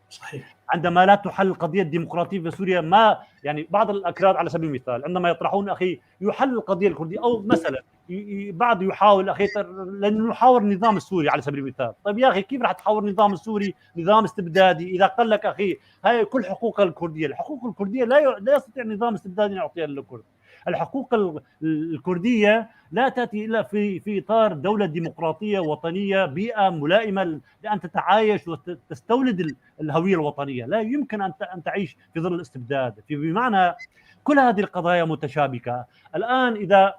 صحيح. عندما لا تحل القضية الديمقراطية في سوريا، ما يعني بعض الأكراد على سبيل المثال عندما يطرحون أخي يحل القضية الكردية، أو مثلا بعض يحاول أخي لأنه يحاور النظام السوري على سبيل المثال. طيب يا أخي، كيف راح تحاور النظام السوري نظام استبدادي إذا قال لك أخي هاي كل حقوق الكردية؟ الحقوق الكردية لا يستطيع النظام الاستبدادي أن يعطيها للكرد. الحقوق الكردية لا تأتي إلا في إطار دولة ديمقراطية وطنية، بيئة ملائمة لأن تتعايش وتستولد الهوية الوطنية. لا يمكن أن تعيش في ظل الاستبداد. بمعنى كل هذه القضايا متشابكة. الآن إذا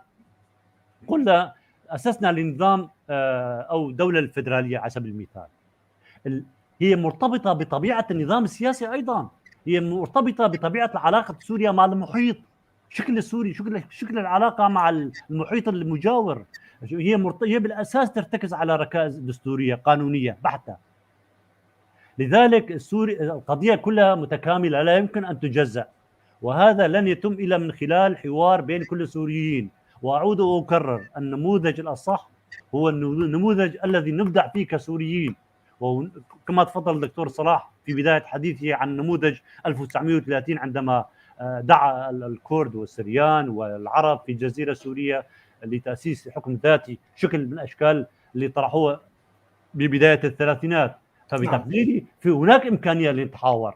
قلنا أسسنا لنظام أو دولة الفدرالية على سبيل المثال، هي مرتبطة بطبيعة النظام السياسي أيضا، هي مرتبطة بطبيعة العلاقة سوريا مع المحيط، شكل السوري، شكل العلاقة مع المحيط المجاور. هي بالأساس ترتكز على ركائز دستورية قانونية بحتة. لذلك القضية كلها متكاملة، لا يمكن أن تجزأ، وهذا لن يتم إلا من خلال حوار بين كل السوريين. وأعود وأكرر، النموذج الأصح هو النموذج الذي نبدع فيه كسوريين. وكما تفضل الدكتور صلاح في بداية حديثه عن نموذج 1930 عندما دعا الكرد والسريان والعرب في الجزيرة السورية لتأسيس حكم ذاتي، شكل من الأشكال اللي طرحوه ببداية الثلاثينات. فبتقديري في هناك إمكانية للتحاور،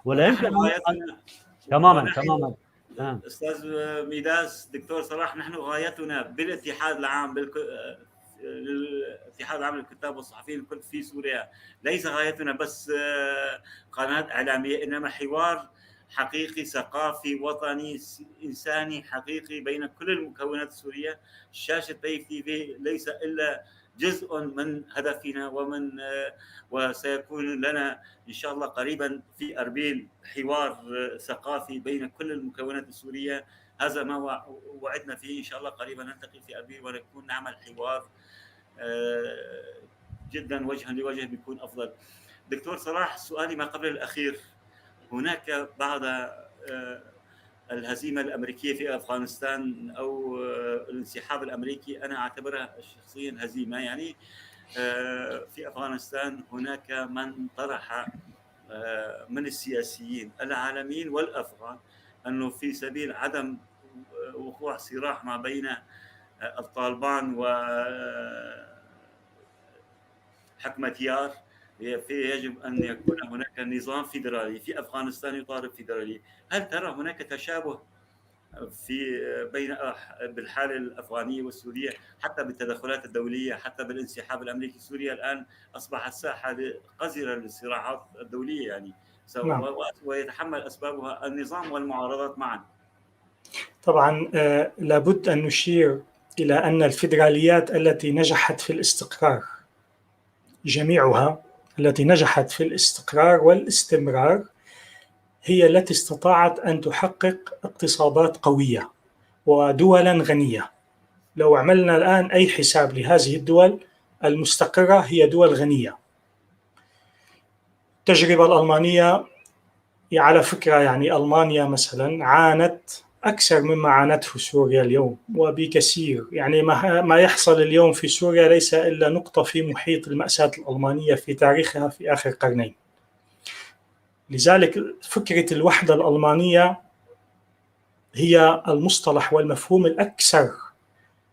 ولا يمكن تماما.
أستاذ ميداس، دكتور صلاح، نحن غايتنا بالاتحاد العام الاتحاد العام للكتاب والصحفيين الكل في سوريا ليس غايتنا بس قناة إعلامية، إنما حوار حقيقي ثقافي وطني إنساني حقيقي بين كل المكونات السورية. شاشة بيف تي في ليس إلا جزء من هدفنا وسيكون لنا إن شاء الله قريبا في أربيل حوار ثقافي بين كل المكونات السورية. هذا ما وعدنا فيه، إن شاء الله قريبا نلتقي في أربيل ونكون نعمل حوار جدا وجها لوجه بيكون أفضل. دكتور صلاح، سؤالي ما قبل الأخير، هناك بعد الهزيمة الأمريكية في أفغانستان أو الانسحاب الأمريكي، أنا أعتبرها شخصيا هزيمة يعني، في أفغانستان هناك من طرح من السياسيين العالميين والأفغان أنه في سبيل عدم وقوع صراع ما بين الطالبان وحكمتيار يجب أن يكون هناك نظام فيدرالي في أفغانستان يطالب فيدرالي. هل ترى هناك تشابه بين بالحالة الأفغانية والسورية، حتى بالتدخلات الدولية، حتى بالانسحاب الأمريكي؟ سوريا الآن أصبحت ساحة قذرة للصراعات الدولية يعني، ويتحمل أسبابها النظام والمعارضات معا.
طبعا لابد أن نشير إلى أن الفيدراليات التي نجحت في الاستقرار جميعها، التي نجحت في الاستقرار والاستمرار، هي التي استطاعت أن تحقق اقتصادات قوية ودولا غنية. لو عملنا الآن أي حساب لهذه الدول المستقرة، هي دول غنية. التجربة الألمانية على فكرة، يعني ألمانيا مثلا عانت أكثر مما عانته سوريا اليوم وبكثير. يعني ما يحصل اليوم في سوريا ليس إلا نقطة في محيط المأساة الألمانية في تاريخها في آخر قرنين. لذلك فكرة الوحدة الألمانية هي المصطلح والمفهوم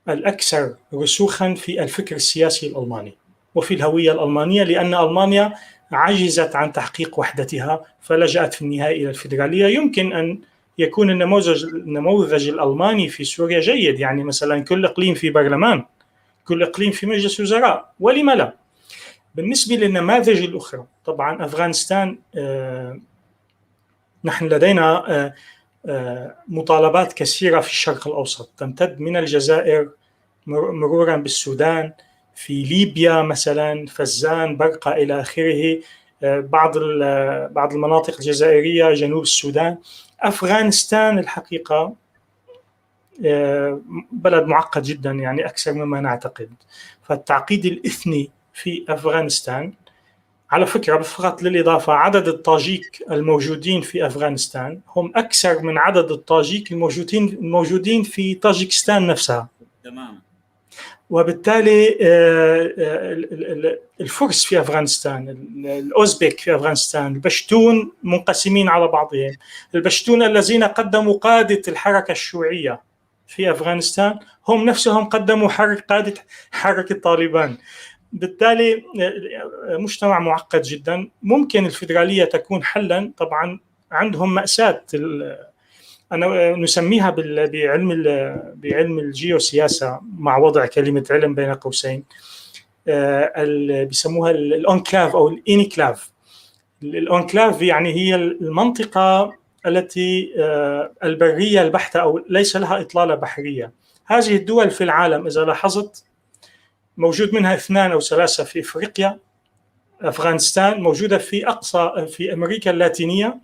الأكثر رسوخا في الفكر السياسي الألماني وفي الهوية الألمانية، لأن ألمانيا عجزت عن تحقيق وحدتها فلجأت في النهاية إلى الفيدرالية. يمكن أن يكون النموذج الألماني في سوريا جيد، يعني مثلا كل إقليم في برلمان، كل إقليم في مجلس وزراء، ولم لا؟ بالنسبة للنماذج الأخرى، طبعا أفغانستان نحن لدينا مطالبات كثيرة في الشرق الأوسط تمتد من الجزائر مرورا بالسودان، في ليبيا مثلا فزان، برقة إلى آخره، بعض المناطق الجزائرية، جنوب السودان. أفغانستان الحقيقة بلد معقد جدا، يعني أكثر مما نعتقد. فالتعقيد الإثني في أفغانستان، على فكرة فقط للإضافة، عدد الطاجيك الموجودين في أفغانستان هم أكثر من عدد الطاجيك الموجودين في طاجيكستان نفسها.
تمام.
وبالتالي الفرس في أفغانستان، الأوزبك في أفغانستان، البشتون منقسمين على بعضهم. البشتون الذين قدموا قادة الحركة الشيوعية في أفغانستان هم نفسهم قدموا قادة حركة طالبان. بالتالي مجتمع معقد جدا. ممكن الفيدرالية تكون حلا، طبعا عندهم مأساة أنا نسميها بعلم الجيوسياسة، مع وضع كلمة علم بين قوسين، بيسموها الأنكلاف أو الإنكلاف. الأنكلاف يعني هي المنطقة التي البرية البحتة أو ليس لها إطلالة بحرية. هذه الدول في العالم إذا لاحظت موجود منها 2 أو 3 في إفريقيا. أفغانستان موجودة في أمريكا اللاتينية،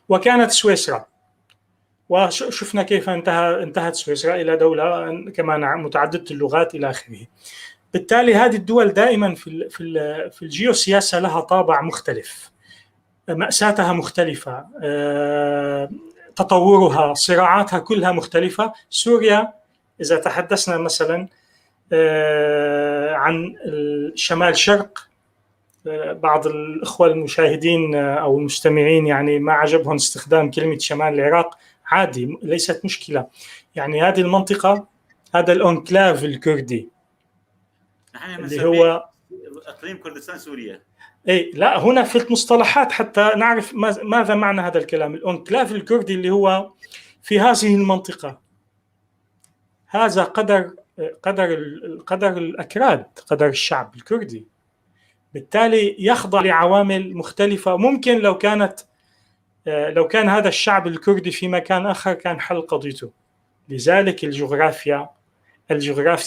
وكانت سويسرا، وشفنا كيف انتهت سويسرا إلى دولة كمان متعددة اللغات إلى آخره. بالتالي هذه الدول دائما في الجيوسياسة لها طابع مختلف، مأساتها مختلفة، تطورها، صراعاتها كلها مختلفة. سوريا إذا تحدثنا مثلا عن شمال شرق، بعض الإخوة المشاهدين أو المستمعين يعني ما عجبهم استخدام كلمة شمال العراق، عادي، ليست مشكلة. يعني هذه المنطقة، هذا الأنكلاف الكردي
اللي هو إقليم كردستان سوريا.
لا هنا في المصطلحات حتى نعرف ماذا معنى هذا الكلام. الأنكلاف الكردي اللي هو في هذه المنطقة، هذا قدر الأكراد، قدر الشعب الكردي، بالتالي يخضع لعوامل مختلفة. ممكن لو كان هذا الشعب الكردي في مكان آخر كان حل قضيته. لذلك الجغرافيا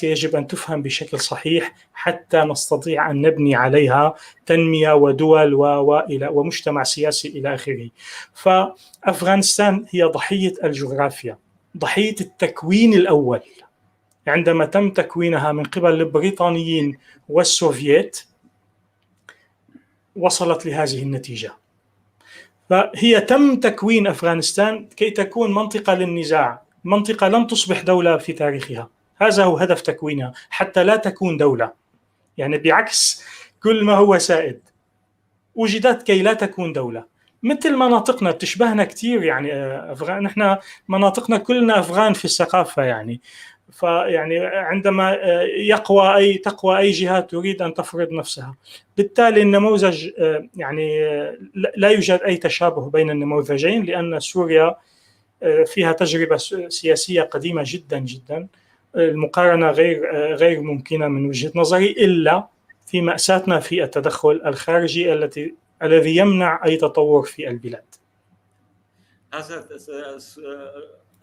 يجب أن تفهم بشكل صحيح حتى نستطيع أن نبني عليها تنمية ودول ومجتمع سياسي إلى آخره. فأفغانستان هي ضحية الجغرافيا، ضحية التكوين الأول. عندما تم تكوينها من قبل البريطانيين والسوفييت وصلت لهذه النتيجة. فهي تم تكوين أفغانستان كي تكون منطقة للنزاع، منطقة لن تصبح دولة في تاريخها. هذا هو هدف تكوينها، حتى لا تكون دولة. يعني بعكس كل ما هو سائد، وجدت كي لا تكون دولة. مثل مناطقنا بتشبهنا كتير، يعني نحن مناطقنا كلنا أفغان في الثقافة. يعني فيعني عندما تقوى أي جهة تريد أن تفرض نفسها، بالتالي النموذج يعني لا يوجد أي تشابه بين النموذجين، لأن سوريا فيها تجربة سياسية قديمة جدا جدا. المقارنة غير ممكنة من وجهة نظري، إلا في مأساتنا في التدخل الخارجي الذي يمنع أي تطور في البلاد.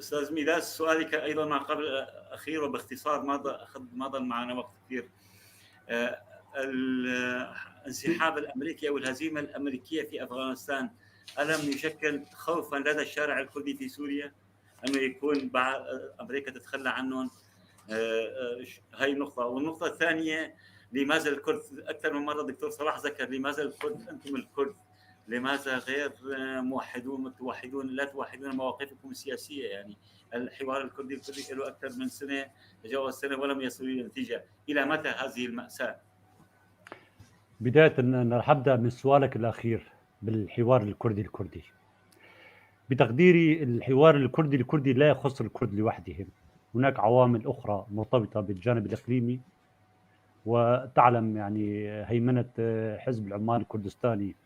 أستاذ ميداس، سؤالك أيضا ما قبل أخير وباختصار، ما ضل معنا وقت كثير. الانسحاب الأمريكي أو الهزيمة الأمريكية في أفغانستان ألم يشكل خوفا لدى الشارع الكردي في سوريا أنه يكون أمريكا تتخلى عنهم؟ هاي النقطة. والنقطة الثانية، لماذا الكرد؟ أكثر من مرة الدكتور صلاح ذكر لماذا الكرد، أنتم الكرد لماذا غير متوحدون، لا توحدون مواقفكم السياسية؟ يعني الحوار الكردي له أكثر من سنة، تجاوز سنة ولم يصلوا إلى نتيجة. إلى متى هذه المأساة؟
بداية أنا رح أبدأ من سؤالك الأخير بالحوار الكردي. بتقديري الحوار الكردي لا يخص الكرد لوحدهم، هناك عوامل أخرى مرتبطة بالجانب الإقليمي. وتعلم يعني هيمنة حزب العمال الكردستاني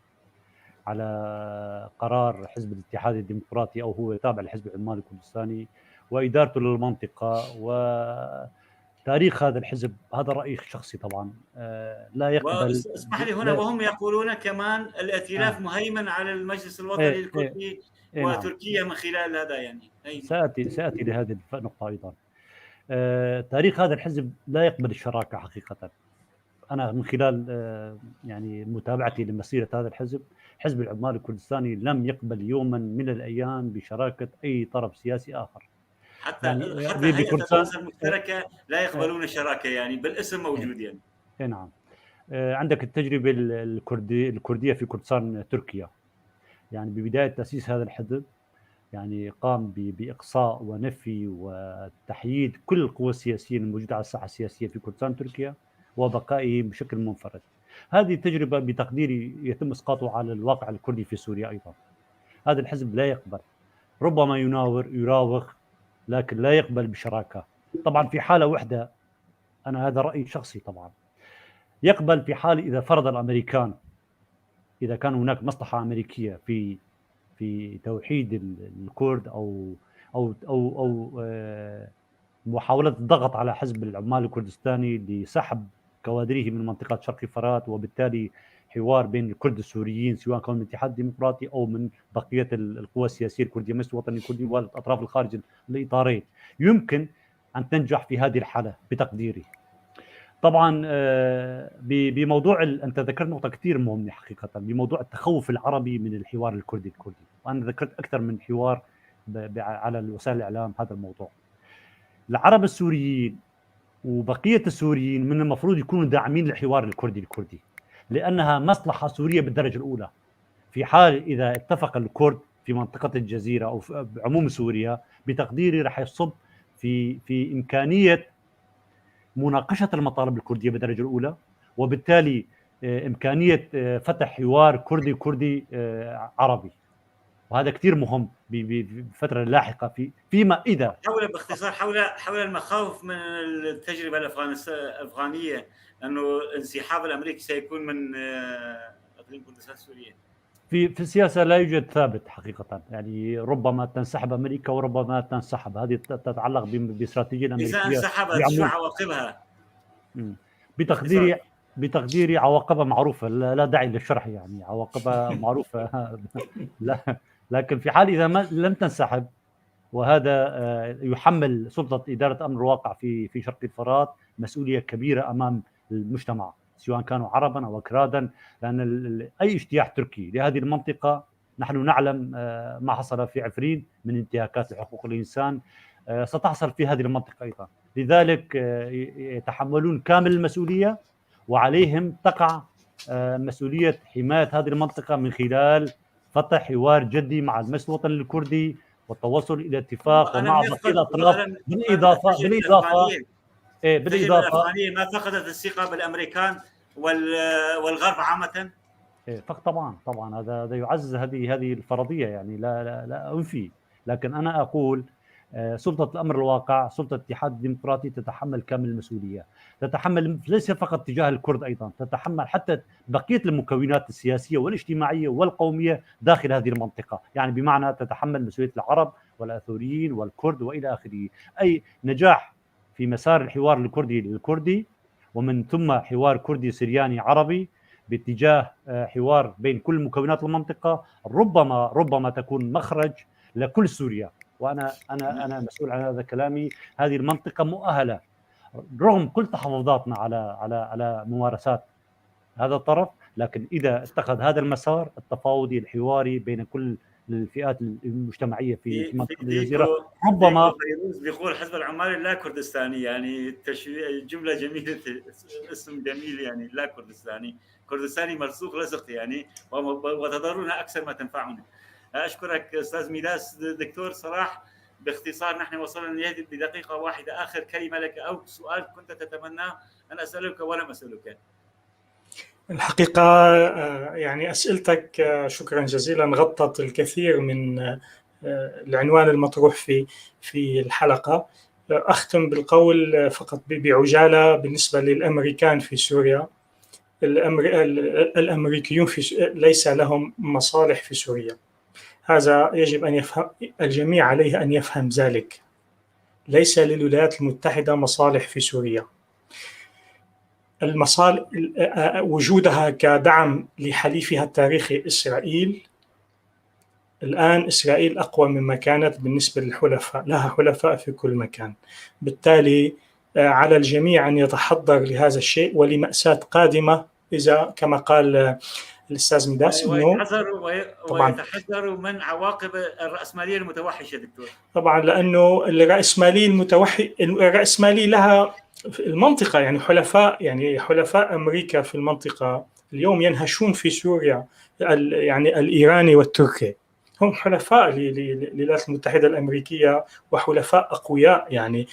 على قرار حزب الاتحاد الديمقراطي، أو هو تابع لحزب العمال الكردستاني، وإدارته للمنطقة وتاريخ هذا الحزب. هذا رأي شخصي طبعا، لا يقبل.
اسمح لي هنا، وهم يقولون كمان الائتلاف مهيمن على المجلس الوطني الكردي وتركيا من خلال هذا. يعني
سأتي لهذه النقطة أيضا. تاريخ هذا الحزب لا يقبل الشراكة حقيقة. أنا من خلال يعني متابعتي لمسيرة هذا الحزب، حزب العمال الكردستاني لم يقبل يوما من الأيام بشراكة أي طرف سياسي آخر.
حتى هيئة الأنظمة المشتركة لا يقبلون الشراكة، يعني بالاسم موجود. يعني
نعم. عندك التجربة الكردية في كردستان تركيا. يعني ببداية تأسيس هذا الحزب يعني قام بإقصاء ونفي وتحييد كل القوى السياسية الموجودة على الساحة السياسية في كردستان تركيا وبقائه بشكل منفرد. هذه التجربة بتقديري يتم إسقاطه على الواقع الكردي في سوريا أيضا. هذا الحزب لا يقبل، ربما يراوغ، لكن لا يقبل بشراكة. طبعا في حالة واحدة، أنا هذا رأيي شخصي طبعا، يقبل في حال إذا فرض الأمريكان، إذا كان هناك مصلحة أمريكية في توحيد الكرد أو محاولة الضغط على حزب العمال الكردستاني لسحب كوادره من منطقة شرق فرات، وبالتالي حوار بين الكرد السوريين سواء كان من الاتحاد الديمقراطي أو من بقية القوى السياسية الكردية مثل الوطني الكردي والأطراف الخارج الإطارين، يمكن أن تنجح في هذه الحالة بتقديري. طبعا بموضوع أنت ذكرت نقطة كثير مهمة حقيقة، بموضوع التخوف العربي من الحوار الكردي، وأنا ذكرت أكثر من حوار على وسائل الإعلام هذا الموضوع. العرب السوريين وبقية السوريين من المفروض يكونوا داعمين للحوار الكردي، لأنها مصلحة سورية بالدرجة الأولى. في حال إذا اتفق الكرد في منطقة الجزيرة أو في عموم سوريا، بتقديري رح يصب في إمكانية مناقشة المطالب الكردية بالدرجة الأولى، وبالتالي إمكانية فتح حوار كردي عربي. وهذا كثير مهم بالفترة اللاحقة فيما إذا
باختصار حول المخاوف من التجربة الأفغانية، أنه انسحاب الأمريكي سيكون من اقليم كردستان سوريا؟
في السياسة لا يوجد ثابت حقيقة، يعني ربما تنسحب أمريكا وربما تنسحب، هذه تتعلق باستراتيجية
إذا
أمريكية
انسحبت شو عواقبها؟
بتقديري عواقبها معروفة، لا داعي للشرح، يعني عواقبها معروفة. لا، لكن في حال إذا لم تنسحب، وهذا يحمل سلطة إدارة أمن الواقع في شرق الفرات مسؤولية كبيرة أمام المجتمع، سواء كانوا عربا أو أكرادا، لأن أي اجتياح تركي لهذه المنطقة، نحن نعلم ما حصل في عفرين من انتهاكات لحقوق الإنسان، ستحصل في هذه المنطقة أيضا. لذلك يتحملون كامل المسؤولية، وعليهم تقع مسؤولية حماية هذه المنطقة من خلال فتح حوار جدي مع المجلس الوطني الكردي والتوصل الى اتفاق ومع بقيه الاطراف، بالاضافه
الافغانيه ما فقدت الثقه بالامريكان والغرب عامه.
طبعا هذا يعزز هذه الفرضيه، يعني لا انفي، لكن انا اقول سلطة الأمر الواقع، سلطة الاتحاد الديمقراطي تتحمل كامل المسؤولية، تتحمل ليس فقط تجاه الكرد، أيضا تتحمل حتى بقية المكونات السياسية والاجتماعية والقومية داخل هذه المنطقة، يعني بمعنى تتحمل مسؤولية العرب والآثوريين والكرد وإلى آخره. أي نجاح في مسار الحوار الكردي للكردي، ومن ثم حوار كردي سرياني عربي باتجاه حوار بين كل مكونات المنطقة، ربما تكون مخرج لكل سوريا. وانا مسؤول عن هذا كلامي. هذه المنطقه مؤهله رغم كل تحفظاتنا على ممارسات هذا الطرف، لكن اذا اتخذ هذا المسار التفاوضي الحواري بين كل الفئات المجتمعيه في منطقه الجزيره، ربما
بيقول حزب العمال لا كردستاني، يعني جمله جميله، اسم جميل، يعني لا كردستاني مرسوخ لصق يعني، وتضرنا اكثر ما تنفعنا. أشكرك أستاذ ميداس. دكتور صلاح، باختصار نحن وصلنا لنهاية بدقيقة واحدة، آخر كلمة لك أو سؤال كنت تتمنى أن أسألك ولم أسألك.
الحقيقة يعني أسئلتك شكرا جزيلا غطت الكثير من العنوان المطروح في الحلقة. أختم بالقول فقط بعجالة بالنسبة للأمريكان في سوريا. الأمريكيون ليس لهم مصالح في سوريا، هذا يجب أن يفهم الجميع، عليه أن يفهم ذلك. ليس للولايات المتحدة مصالح في سوريا. المصالح وجودها كدعم لحليفها التاريخي إسرائيل. الآن إسرائيل أقوى مما كانت بالنسبة للحلفاء، لها حلفاء في كل مكان. بالتالي على الجميع أن يتحضر لهذا الشيء ولمأساة قادمة، إذا كما قال الأستاذ ميداس
ويتحذروا من عواقب الرأسمالية المتوحشة. دكتور،
طبعا لأنه الرأسمالية لها المنطقة، يعني حلفاء أمريكا في المنطقة اليوم ينهشون في سوريا، يعني الإيراني والتركي هم حلفاء للولايات المتحدة الأمريكية وحلفاء أقوياء يعني.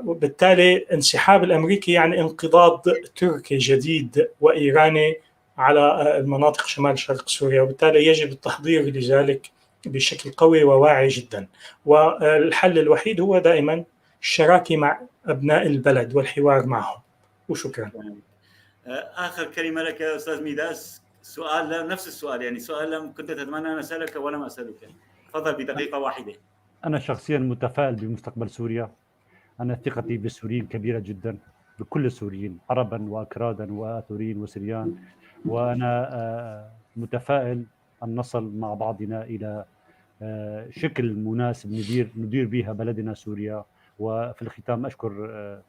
وبالتالي انسحاب الأمريكي يعني انقضاض تركي جديد وإيراني على المناطق شمال شرق سوريا، وبالتالي يجب التحضير لذلك بشكل قوي وواعي جدا. والحل الوحيد هو دائما الشراكة مع أبناء البلد والحوار معهم. وشكرا.
آخر كلمة لك يا أستاذ ميداس، سؤال نفس السؤال، يعني سؤال لم كنت تتمنى أن أسألك ولم أسألك. تفضل بدقيقة واحدة.
أنا شخصيا متفائل بمستقبل سوريا. أنا ثقتي بالسوريين كبيرة جدا، بكل السوريين عربا وأكرادا وآثوريين وسريان، وأنا متفائل أن نصل مع بعضنا إلى شكل مناسب ندير بها بلدنا سوريا. وفي الختام أشكر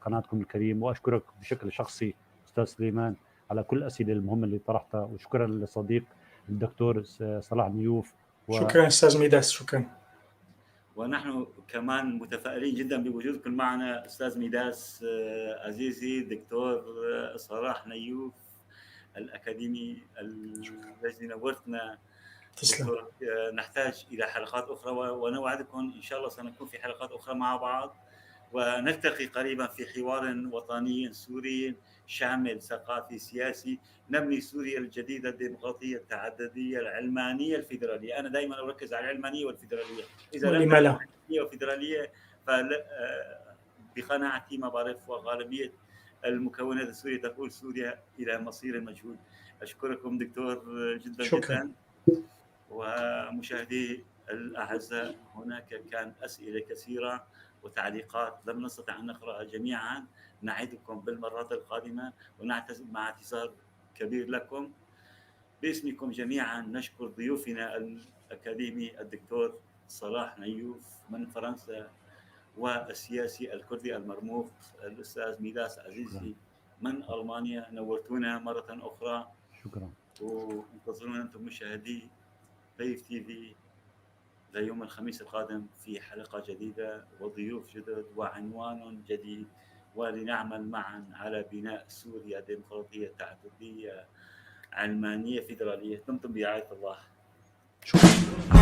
قناتكم الكريم، وأشكرك بشكل شخصي أستاذ سليمان على كل الأسئلة المهمة اللي طرحتها، وشكرا للصديق الدكتور صلاح نيوف.
شكرا أستاذ ميداس، شكرا.
ونحن كمان متفائلين جدا بوجودكم معنا أستاذ ميداس عزيزي، دكتور صلاح نيوف الأكاديمي الذي نورتنا. دكتور، نحتاج إلى حلقات أخرى، ونوعدكم إن شاء الله سنكون في حلقات أخرى مع بعض، ونلتقي قريبا في حوار وطني سوري شامل ثقافي سياسي، نبني سوريا الجديدة الديمقراطية التعددية العلمانية الفيدرالية. أنا دائما أركز على العلمانية والفيدرالية. إذا لم تكن علمانية وفيدرالية بقناعتي ما بعرف وغالبية المكونات السورية تقول سوريا إلى مصير مجهول. أشكركم دكتور جدا
شكرا.
جدا. ومشاهدي الأعزاء، هناك كان أسئلة كثيرة وتعليقات لم نستطع أن نقرأها جميعا. نعدكم بالمرات القادمة، ونعتذر مع اعتذار كبير لكم. باسمكم جميعا نشكر ضيوفنا الأكاديمي الدكتور صلاح نيوف من فرنسا، والسياسي الكردي المرموق الأستاذ ميلاس عزيزي من ألمانيا. نورتونا مرة أخرى.
شكرا.
وانتظرونا أنتم مشاهدي بيف تي في ليوم الخميس القادم في حلقة جديدة وضيوف جدد وعنوان جديد، ولنعمل معا على بناء سوريا ديمقراطية تعددية علمانية فيدرالية. دمتم برعاية الله.
شكرا.